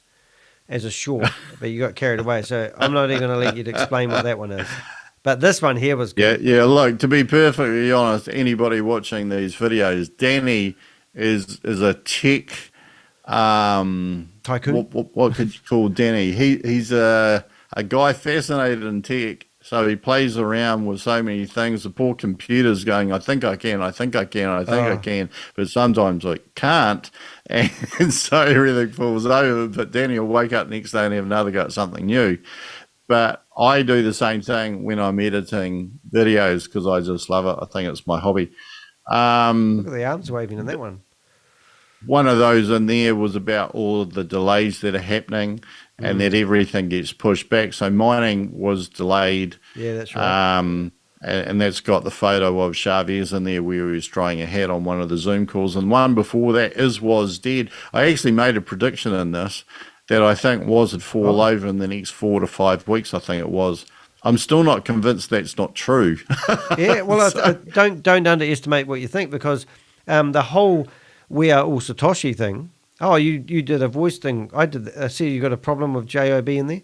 as a short, but you got carried away. So I'm not even going to let you explain what that one is. But this one here was good. Yeah. Look, to be perfectly honest, anybody watching these videos, Danny is a tech tycoon. What could you call Danny? He's a guy fascinated in tech. So he plays around with so many things. The poor computer's going, I think I can, I can, but sometimes I can't. And so everything falls over. But Danny will wake up next day and have another go at something new. But I do the same thing when I'm editing videos because I just love it. I think it's my hobby. Look at the arms waving in that one. One of those in there was about all of the delays that are happening and that everything gets pushed back. So mining was delayed. Yeah, that's right. And that's got the photo of Chavez in there where he was trying a hat on one of the Zoom calls. And one before that was dead. I actually made a prediction in this that I think would fall over in the next 4 to 5 weeks, I think it was. I'm still not convinced that's not true. Yeah, well, don't underestimate what you think because the whole "we are all Satoshi" thing. Oh, you did a voice thing. I did. I see you got a problem with JOB in there.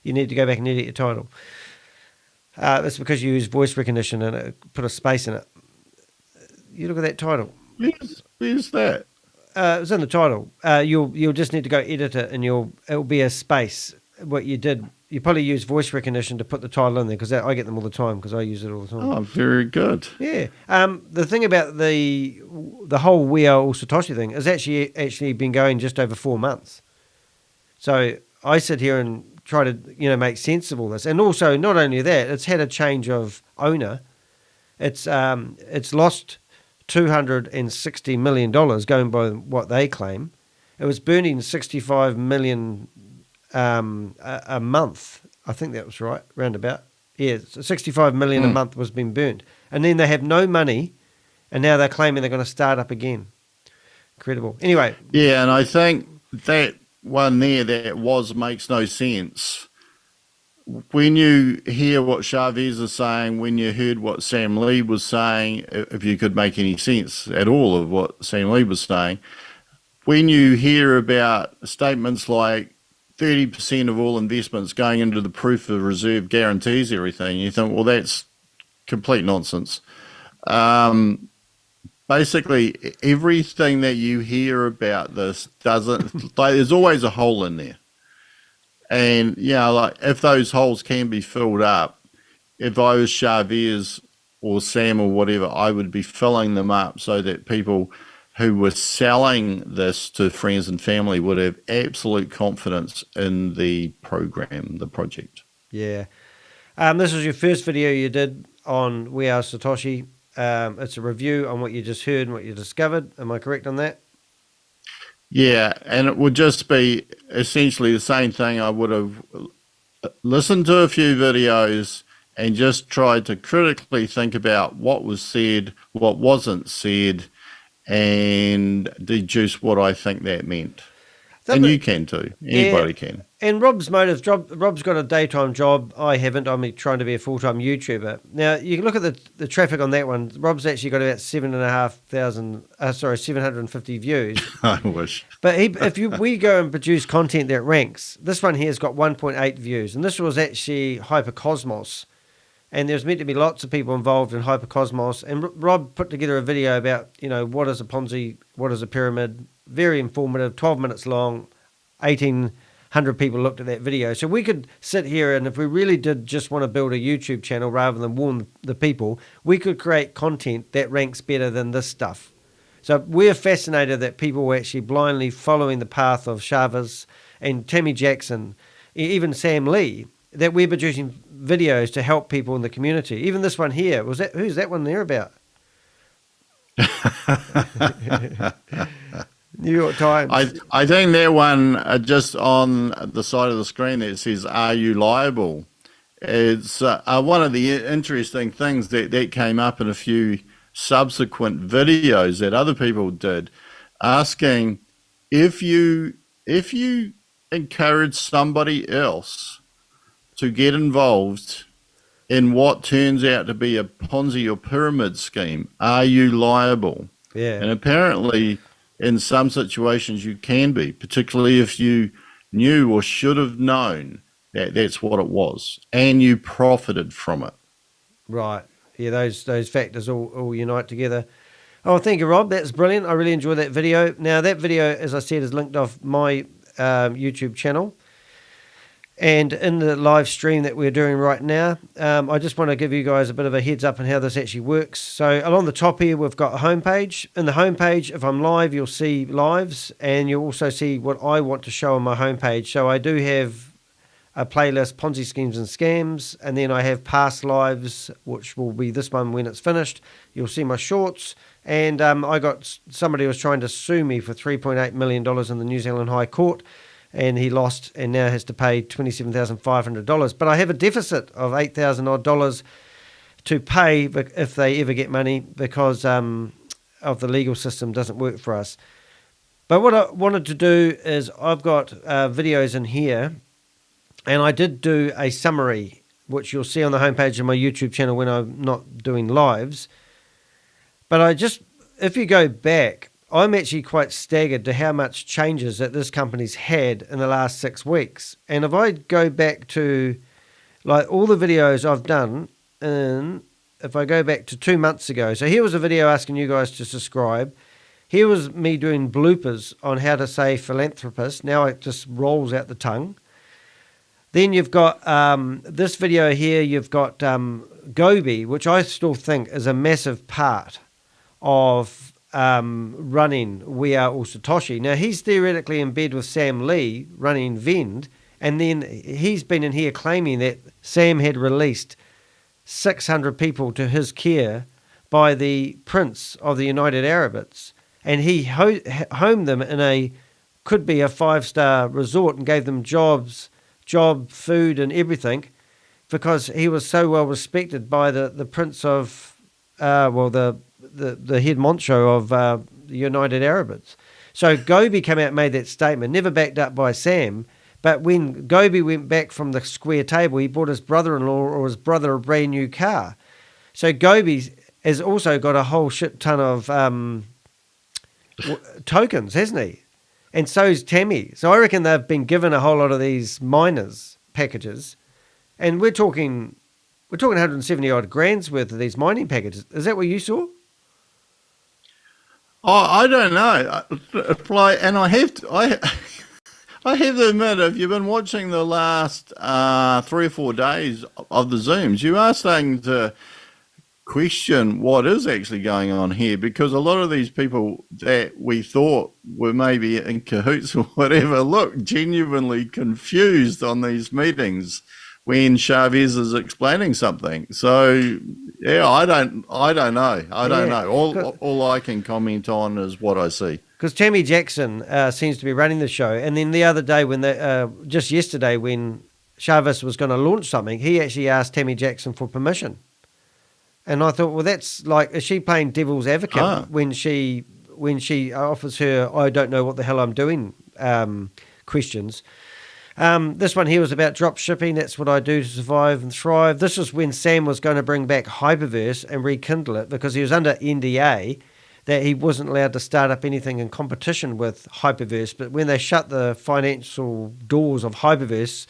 You need to go back and edit your title. That's because you use voice recognition and it put a space in it. You look at that title. Where's that? It's in the title. You'll just need to go edit it, and it'll be a space. What you did, you probably use voice recognition to put the title in there because I get them all the time because I use it all the time. Oh, very good. Yeah. The thing about the whole "we are all Satoshi" thing is actually been going just over 4 months. So I sit here and try to make sense of all this, and also not only that, it's had a change of owner. It's lost $260 million going by what they claim. It was burning 65 million a month. I think that was right, roundabout. Yeah, 65 million a month was being burnt. And then they have no money, and now they're claiming they're going to start up again. Incredible. Anyway. Yeah, and I think that one there, that was makes no sense. When you hear what Chavez is saying, when you heard what Sam Lee was saying, if you could make any sense at all of what Sam Lee was saying, when you hear about statements like 30% of all investments going into the proof of reserve guarantees everything, you think, well, that's complete nonsense. Basically, everything that you hear about this doesn't, like, there's always a hole in there. And, you know, like, if those holes can be filled up, if I was Chavez or Sam or whatever, I would be filling them up so that people who were selling this to friends and family would have absolute confidence in the program, the project. Yeah. This was your first video you did on WAAS Satoshi. It's a review on what you just heard and what you discovered. Am I correct on that? Yeah, and it would just be essentially the same thing. I would have listened to a few videos and just tried to critically think about what was said, what wasn't said, and deduce what I think that meant. And you can too. Anybody can. And Rob's motive, Rob's got a daytime job. I haven't. I'm trying to be a full-time YouTuber. Now, you can look at the traffic on that one. Rob's actually got about 750 views. I wish. But we go and produce content that ranks, this one here has got 1.8 views. And this was actually Hypercosmos. And there's meant to be lots of people involved in Hypercosmos. And Rob put together a video about, you know, what is a Ponzi, what is a pyramid. Very informative, 12 minutes long, 1,800 people looked at that video. So we could sit here, and if we really did just want to build a YouTube channel rather than warn the people, we could create content that ranks better than this stuff. So we're fascinated that people were actually blindly following the path of Chavez and Tammy Jackson, even Sam Lee, that we're producing videos to help people in the community. Even this one here, who's that one there about? New York Times. I think that one just on the side of the screen that says, "Are you liable?" It's one of the interesting things that came up in a few subsequent videos that other people did, asking if you encourage somebody else to get involved in what turns out to be a Ponzi or pyramid scheme, are you liable? Yeah. And apparently, in some situations, you can be, particularly if you knew or should have known that that's what it was, and you profited from it. Right. Yeah, those factors all unite together. Oh, thank you, Rob. That's brilliant. I really enjoyed that video. Now, that video, as I said, is linked off my YouTube channel. And in the live stream that we're doing right now, I just want to give you guys a bit of a heads up on how this actually works. So along the top here, we've got a homepage. In the homepage, if I'm live, you'll see lives, and you'll also see what I want to show on my homepage. So I do have a playlist, Ponzi Schemes and Scams, and then I have past lives, which will be this one when it's finished. You'll see my shorts, and I got somebody who was trying to sue me for $3.8 million in the New Zealand High Court, and he lost and now has to pay $27,500. But I have a deficit of $8,000 odd to pay if they ever get money, because of the legal system doesn't work for us. But what I wanted to do is, I've got videos in here, and I did do a summary, which you'll see on the homepage of my YouTube channel when I'm not doing lives. But if you go back, I'm actually quite staggered to how much changes that this company's had in the last 6 weeks. And if I go back to like all the videos I've done, if I go back to 2 months ago, so here was a video asking you guys to subscribe. Here was me doing bloopers on how to say philanthropist. Now it just rolls out the tongue. Then you've got this video here. You've got Gobi, which I still think is a massive part of running We Are All Satoshi. Now, he's theoretically in bed with Sam Lee running Vend, and then he's been in here claiming that Sam had released 600 people to his care by the Prince of the United Arabics, and he homed them in could be a 5-star resort and gave them job, food and everything, because he was so well respected by the Prince of, the head honcho of the United Arabs. So Gobi came out and made that statement, never backed up by Sam. But when Gobi went back from the square table, he bought his brother-in-law or his brother a brand new car. So Gobi has also got a whole shit ton of tokens, hasn't he? And so's Tammy. So I reckon they've been given a whole lot of these miners packages, and we're talking 170 odd grand's worth of these mining packages. Is that what you saw? Oh, I don't know. And I have to admit, if you've been watching the last 3 or 4 days of the Zooms, you are starting to question what is actually going on here, because a lot of these people that we thought were maybe in cahoots or whatever look genuinely confused on these meetings when Chavez is explaining something. So yeah, I don't know. I don't know. All I can comment on is what I see. Because Tammy Jackson seems to be running the show, and then the other day just yesterday when Chavez was going to launch something, he actually asked Tammy Jackson for permission. And I thought, well, that's like, is she playing devil's advocate when she offers her, I don't know what the hell I'm doing questions. This one here was about drop shipping. That's what I do to survive and thrive. This was when Sam was going to bring back Hyperverse and rekindle it, because he was under NDA that he wasn't allowed to start up anything in competition with Hyperverse. But when they shut the financial doors of Hyperverse,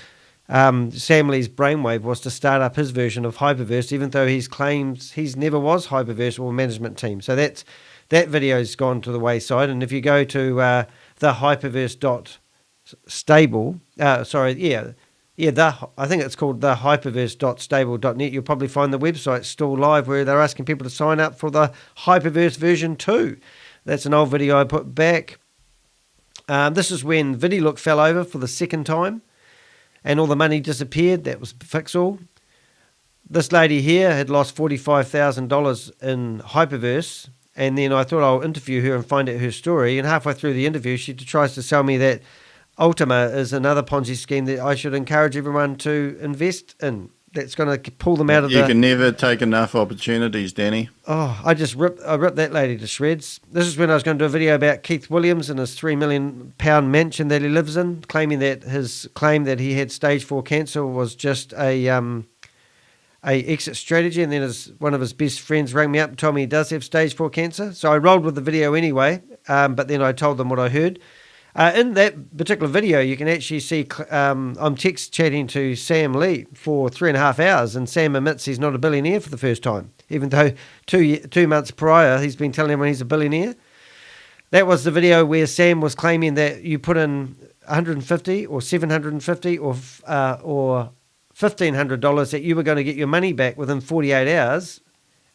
Sam Lee's brainwave was to start up his version of Hyperverse, even though he claims he's never was Hyperverse or management team. So that video's gone to the wayside. And if you go to the Hyperverse.stable, I think it's called the Hyperverse.stable.net, you'll probably find the website still live, where they're asking people to sign up for the Hyperverse version 2. That's an old video I put back. This is when VidiLook fell over for the second time, and all the money disappeared. That was Fixall. This lady here had lost $45,000 in Hyperverse, and then I thought I'll interview her and find out her story. And halfway through the interview, she tries to sell me that Ultima is another Ponzi scheme that I should encourage everyone to invest in. That's going to pull them out of You can never take enough opportunities, Danny. Oh, I ripped that lady to shreds. This is when I was going to do a video about Keith Williams and his £3 million mansion that he lives in, claiming that his claim that he had stage 4 cancer was just a exit strategy. And then one of his best friends rang me up and told me he does have stage 4 cancer. So I rolled with the video anyway, but then I told them what I heard. In that particular video, you can actually see I'm text chatting to Sam Lee for 3.5 hours, and Sam admits he's not a billionaire for the first time, even though 2 months prior he's been telling everyone he's a billionaire. That was the video where Sam was claiming that you put in $150 or $750 or $1,500 that you were going to get your money back within 48 hours.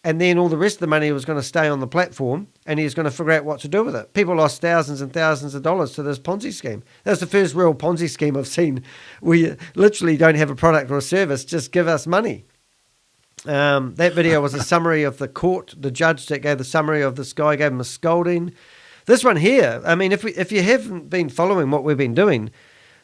And then all the rest of the money was going to stay on the platform, and he's going to figure out what to do with it. People lost thousands and thousands of dollars to this Ponzi scheme. That's the first real Ponzi scheme I've seen where you literally don't have a product or a service, just give us money. That video was a summary of the court. The judge that gave the summary of this guy gave him a scolding. This one here, I mean, if you haven't been following what we've been doing,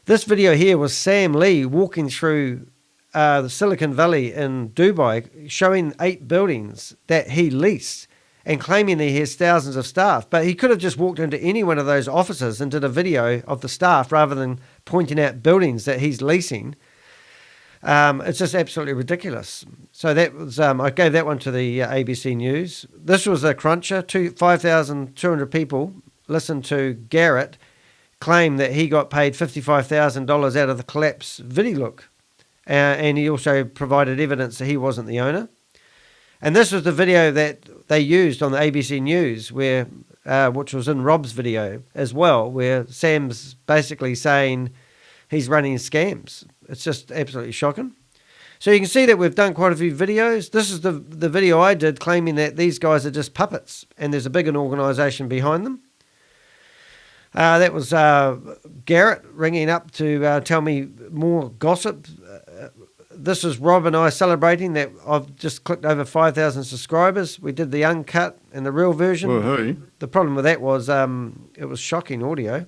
this video here was Sam Lee walking through the Silicon Valley in Dubai, showing 8 buildings that he leased and claiming that he has thousands of staff. But he could have just walked into any one of those offices and did a video of the staff rather than pointing out buildings that he's leasing. It's just absolutely ridiculous. So that was I gave that one to the ABC News. This was a cruncher. 5,200 people listened to Garrett claim that he got paid $55,000 out of the collapse VidiLook. And he also provided evidence that he wasn't the owner. And this was the video that they used on the ABC News, which was in Rob's video as well, where Sam's basically saying he's running scams. It's just absolutely shocking. So you can see that we've done quite a few videos. This is the video I did claiming that these guys are just puppets and there's a big organisation behind them. That was Garrett ringing up to tell me more gossip. This is Rob and I celebrating that I've just clicked over 5,000 subscribers. We did the uncut and the real version. Woo-hoo. The problem with that was it was shocking audio.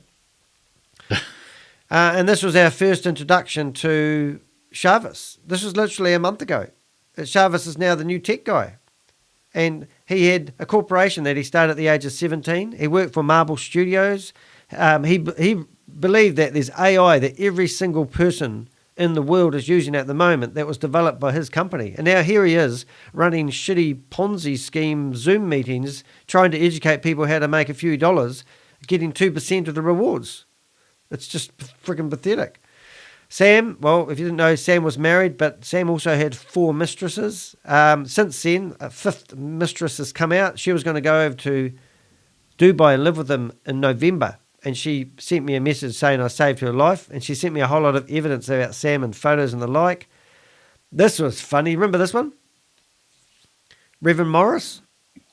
And this was our first introduction to Jarvis. This was literally a month ago. Jarvis is now the new tech guy. And he had a corporation that he started at the age of 17. He worked for Marble Studios. He believed that there's AI that every single person in the world is using at the moment that was developed by his company. And now here he is running shitty Ponzi scheme Zoom meetings, trying to educate people how to make a few dollars, getting 2% of the rewards. It's just freaking pathetic. Sam, well, if you didn't know, Sam was married, but Sam also had 4 mistresses. Since then, a 5th mistress has come out. She was going to go over to Dubai and live with him in November. And she sent me a message saying I saved her life. And she sent me a whole lot of evidence about Sam and photos and the like. This was funny. Remember this one? Reverend Morris?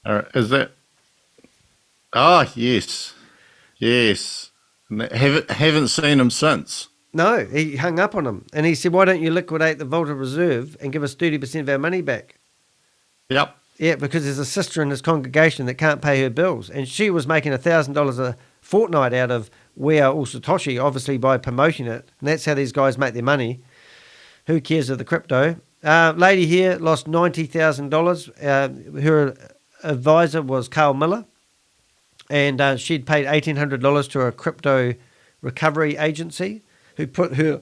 Is that? Oh, yes. Yes. Haven't seen him since. No, he hung up on him. And he said, why don't you liquidate the Volta Reserve and give us 30% of our money back? Yep. Yeah, because there's a sister in his congregation that can't pay her bills. And she was making $1,000 a fortnight out of WAAS or Satoshi, obviously by promoting it. And that's how these guys make their money. Who cares of the crypto? Lady here lost $90,000. Her advisor was Carl Miller. And she'd paid $1,800 to a crypto recovery agency who put her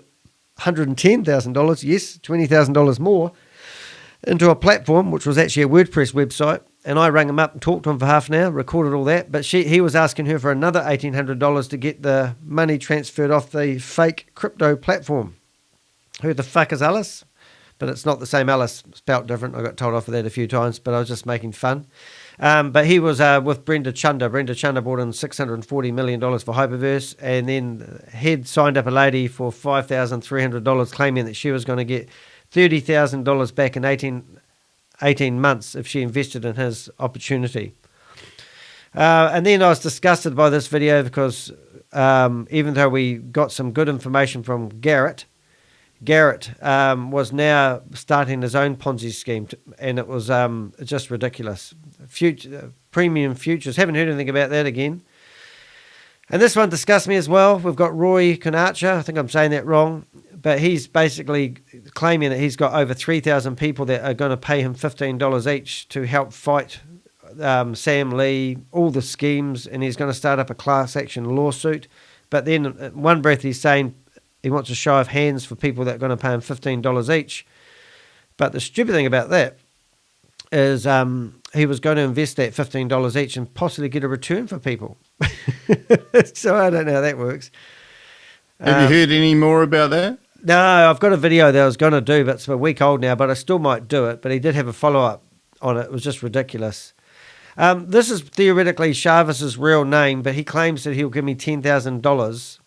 $110,000, yes, $20,000 more, into a platform, which was actually a WordPress website. And I rang him up and talked to him for half an hour, recorded all that. But he was asking her for another $1,800 to get the money transferred off the fake crypto platform. Who the fuck is Alice? But it's not the same Alice, spelt different. I got told off for that a few times, but I was just making fun. But he was with Brenda Chunder. Brenda Chunder bought in $640 million for Hyperverse, and then he'd signed up a lady for $5,300, claiming that she was going to get $30,000 back in 18 months if she invested in his opportunity. And then I was disgusted by this video because even though we got some good information from Garrett was now starting his own Ponzi scheme, and it was just ridiculous. Premium futures, haven't heard anything about that again. And this one disgusts me as well. We've got Roy Konacha, I think I'm saying that wrong, but he's basically claiming that he's got over 3,000 people that are going to pay him $15 each to help fight Sam Lee, all the schemes, and he's going to start up a class action lawsuit. But then in one breath he's saying he wants a show of hands for people that are going to pay him $15 each. But the stupid thing about that is he was going to invest that $15 each and possibly get a return for people. So I don't know how that works. Have you heard any more about that? No, I've got a video that I was going to do, but it's a week old now, but I still might do it. But he did have a follow-up on it. It was just ridiculous. This is theoretically Jarvis's real name, but he claims that he'll give me $10,000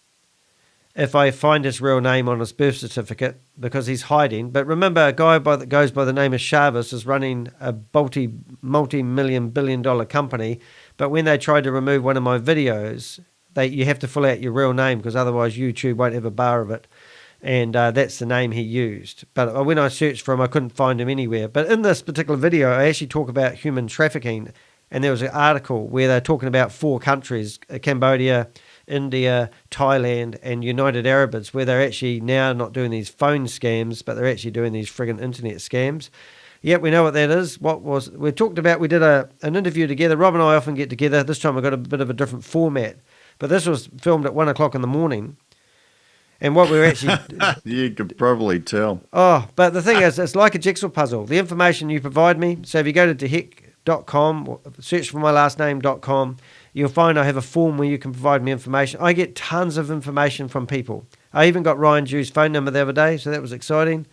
if I find his real name on his birth certificate, because he's hiding. But remember, a guy that goes by the name of Jarvis is running a multi-million billion-dollar company, but when they tried to remove one of my videos, you have to fill out your real name, because otherwise YouTube won't have a bar of it. And that's the name he used. But when I searched for him, I couldn't find him anywhere. But in this particular video, I actually talk about human trafficking, and there was an article where they're talking about 4 countries, Cambodia, India, Thailand, and United Arab Emirates, where they're actually now not doing these phone scams, but they're actually doing these friggin' internet scams. Yep, we know what that is. We talked about, we did an interview together. Rob and I often get together. This time we've got a bit of a different format. But this was filmed at 1 o'clock in the morning. And what we were actually... You could probably tell. Oh, but the thing is, it's like a jigsaw puzzle. The information you provide me, so if you go to dehek.com, search for my last name.com, you'll find I have a form where you can provide me information. I get tons of information from people. I even got Ryan Jew's phone number the other day, so that was exciting.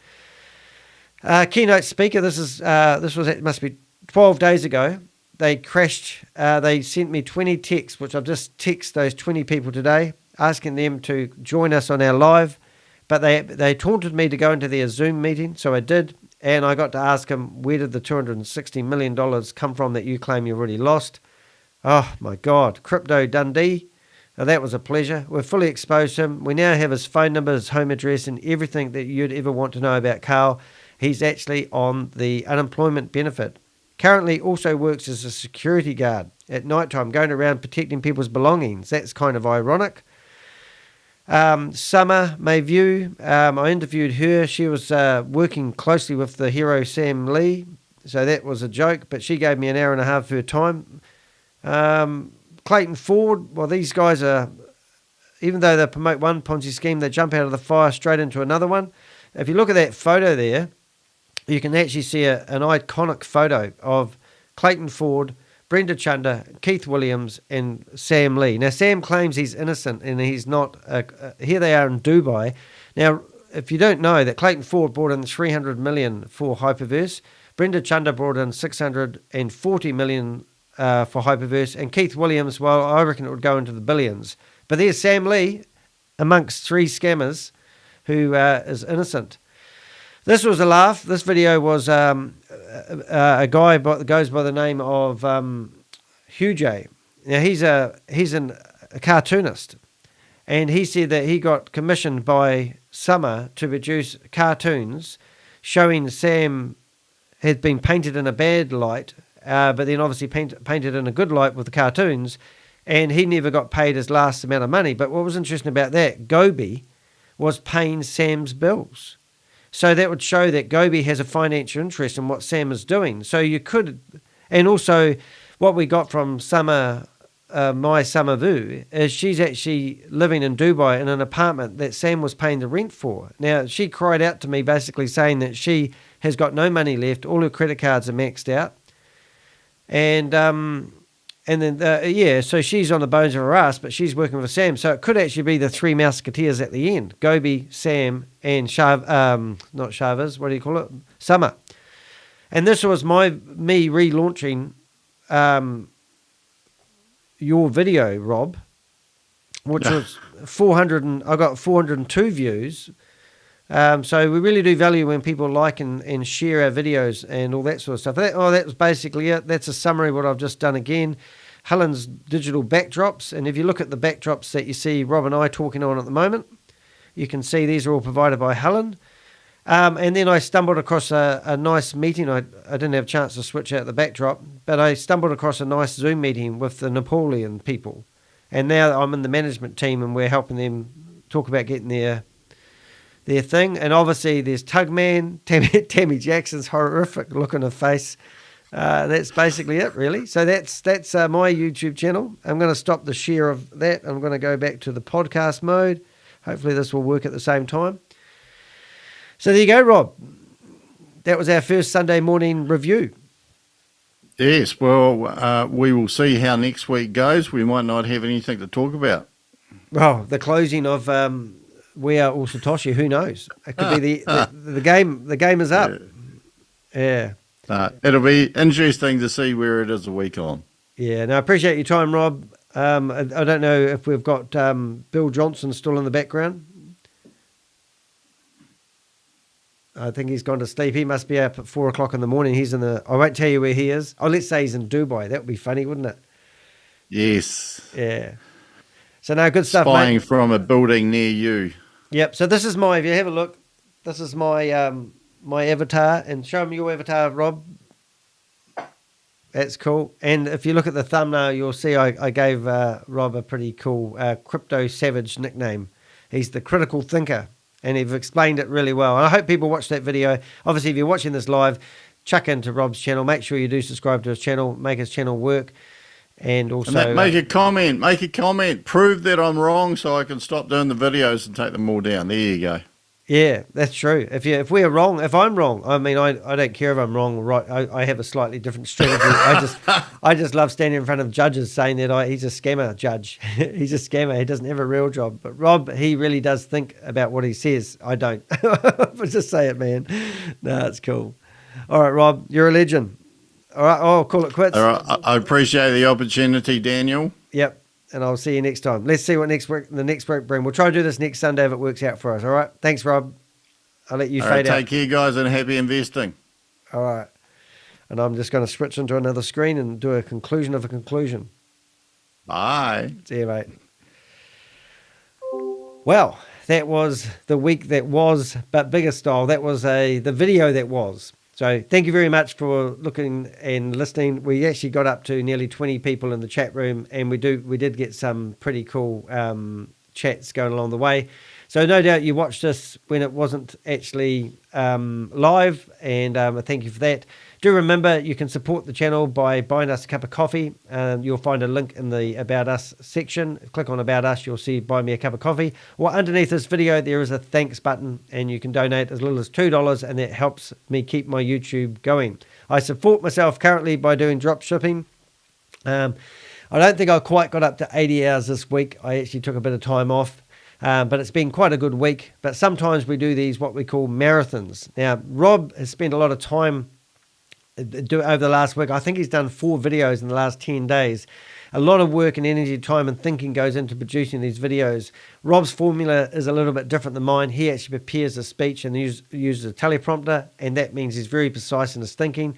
Keynote speaker, it must be 12 days ago. They crashed. They sent me 20 texts, which I've just texted those 20 people today, asking them to join us on our live. But they taunted me to go into their Zoom meeting, so I did. And I got to ask them, where did the $260 million come from that you claim you already lost? Oh, my God. Crypto Dundee. Now, that was a pleasure. We're fully exposed to him. We now have his phone number, his home address, and everything that you'd ever want to know about Carl. He's actually on the unemployment benefit. Currently also works as a security guard at night time, going around protecting people's belongings. That's kind of ironic. Summer Mayview, I interviewed her. She was working closely with the hero Sam Lee, so that was a joke, but she gave me an hour and a half of her time. Clayton Ford, well, these guys are, even though they promote one Ponzi scheme, they jump out of the fire straight into another one. If you look at that photo there, you can actually see an iconic photo of Clayton Ford, Brenda Chunder, Keith Williams, and Sam Lee. Now, Sam claims he's innocent and he's not. Here they are in Dubai. Now, if you don't know, that Clayton Ford brought in $300 million for Hyperverse, Brenda Chunder brought in $640 million for Hyperverse, and Keith Williams, well, I reckon it would go into the billions. But there's Sam Lee amongst three scammers who is innocent. This was a laugh. This video was a guy that goes by the name of Hugh J. Now, he's a cartoonist, and he said that he got commissioned by Summer to produce cartoons showing Sam had been painted in a bad light, but then obviously painted in a good light with the cartoons, and he never got paid his last amount of money. But what was interesting about that, Gobi was paying Sam's bills. So that would show that Gobi has a financial interest in what Sam is doing. So you could, and also what we got from Summer, my Summer Vu, is she's actually living in Dubai in an apartment that Sam was paying the rent for. Now, she cried out to me basically saying that she has got no money left, all her credit cards are maxed out. And then, so she's on the bones of her ass, but she's working for Sam. So it could actually be the three Musketeers at the end. Gobi, Sam, and not Chavez, what do you call it? Summer. And this was me relaunching your video, Rob, which was 400, I got 402 views. So we really do value when people like and share our videos and all that sort of stuff. That was basically it. That's a summary of what I've just done again. Helen's digital backdrops. And if you look at the backdrops that you see Rob and I talking on at the moment, you can see these are all provided by Helen. And then I stumbled across a nice meeting. I didn't have a chance to switch out the backdrop, but I stumbled across a nice Zoom meeting with the Napoleon people. And now I'm in the management team and we're helping them talk about getting their thing. And obviously there's Tugman, Tammy Jackson's horrific look on her face. That's basically it, really. So that's my YouTube channel. I'm going to stop the share of that. I'm going to go back to the podcast mode. Hopefully this will work at the same time. So there you go, Rob. That was our first Sunday morning review. Yes, well, we will see how next week goes. We might not have anything to talk about. Well, the closing of WAAS or Satoshi, who knows? It could be the game. The game is up. Yeah. It'll be interesting to see where it is a week on. Yeah. No, I appreciate your time, Rob. I don't know if we've got Bill Johnson still in the background. I think he's gone to sleep. He must be up at 4 o'clock in the morning. He's in the. I won't tell you where he is. Oh, let's say he's in Dubai. That would be funny, wouldn't it? Yes. Yeah. So no, good stuff, Spying mate. from a building near you. Yep. So this is if you have a look, this is my my avatar, and show him your avatar, Rob. That's cool. And if you look at the thumbnail, you'll see I gave Rob a pretty cool Crypto Savage nickname. He's the critical thinker, and he've explained it really well. And I hope people watch that video. Obviously, if you're watching this live, chuck into Rob's channel. Make sure you do subscribe to his channel. Make his channel work. And also make a comment. Prove that I'm wrong so I can stop doing the videos and take them all down. There you go. Yeah, that's true. If we're wrong, if I'm wrong, I mean, I don't care if I'm wrong or right. I have a slightly different strategy. I just love standing in front of judges saying that he's a scammer judge. He's a scammer. He doesn't have a real job. But Rob, he really does think about what he says. I don't. But just say it, man. No, it's cool. All right, Rob, you're a legend. All right, I'll call it quits. All right, I appreciate the opportunity, Daniel. Yep. And I'll see you next time. Let's see what the next week brings. We'll try and do this next Sunday if it works out for us. All right. Thanks, Rob. I'll let you fade out. Take care, guys, and happy investing. All right. And I'm just going to switch into another screen and do a conclusion of a conclusion. Bye. See you, mate. Well, that was the week that was, but bigger style. That was the video that was. So thank you very much for looking and listening. We actually got up to nearly 20 people in the chat room, and we did get some pretty cool chats going along the way. So no doubt you watched this when it wasn't actually live, and thank you for that. Do remember you can support the channel by buying us a cup of coffee. You'll find a link in the About Us section. Click on About Us, you'll see Buy Me a Cup of Coffee. Or underneath this video, there is a thanks button, and you can donate as little as $2, and that helps me keep my YouTube going. I support myself currently by doing drop shipping. I don't think I quite got up to 80 hours this week. I actually took a bit of time off. But it's been quite a good week. But sometimes we do these, what we call marathons. Now, Rob has spent a lot of time over the last week. I think he's done 4 videos in the last 10 days. A lot of work and energy, time and thinking goes into producing these videos. Rob's formula is a little bit different than mine. He actually prepares a speech and uses a teleprompter, and that means he's very precise in his thinking,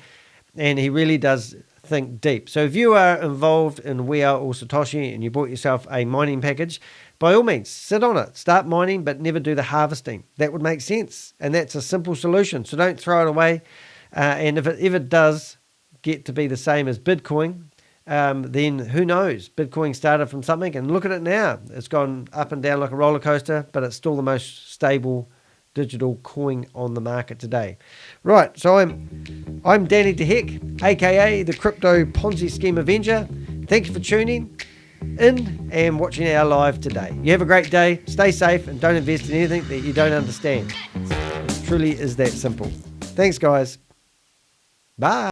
and he really does think deep. So if you are involved in WAAS or Satoshi and you bought yourself a mining package, by all means, sit on it. Start mining, but never do the harvesting. That would make sense, and that's a simple solution. So don't throw it away. And if it ever does get to be the same as Bitcoin, then who knows? Bitcoin started from something, and look at it now. It's gone up and down like a roller coaster, but it's still the most stable digital coin on the market today. Right, so I'm Danny De Hek, aka the Crypto Ponzi Scheme Avenger. Thank you for tuning in and watching our live today. You have a great day, stay safe, and don't invest in anything that you don't understand. It truly is that simple. Thanks, guys. Bye.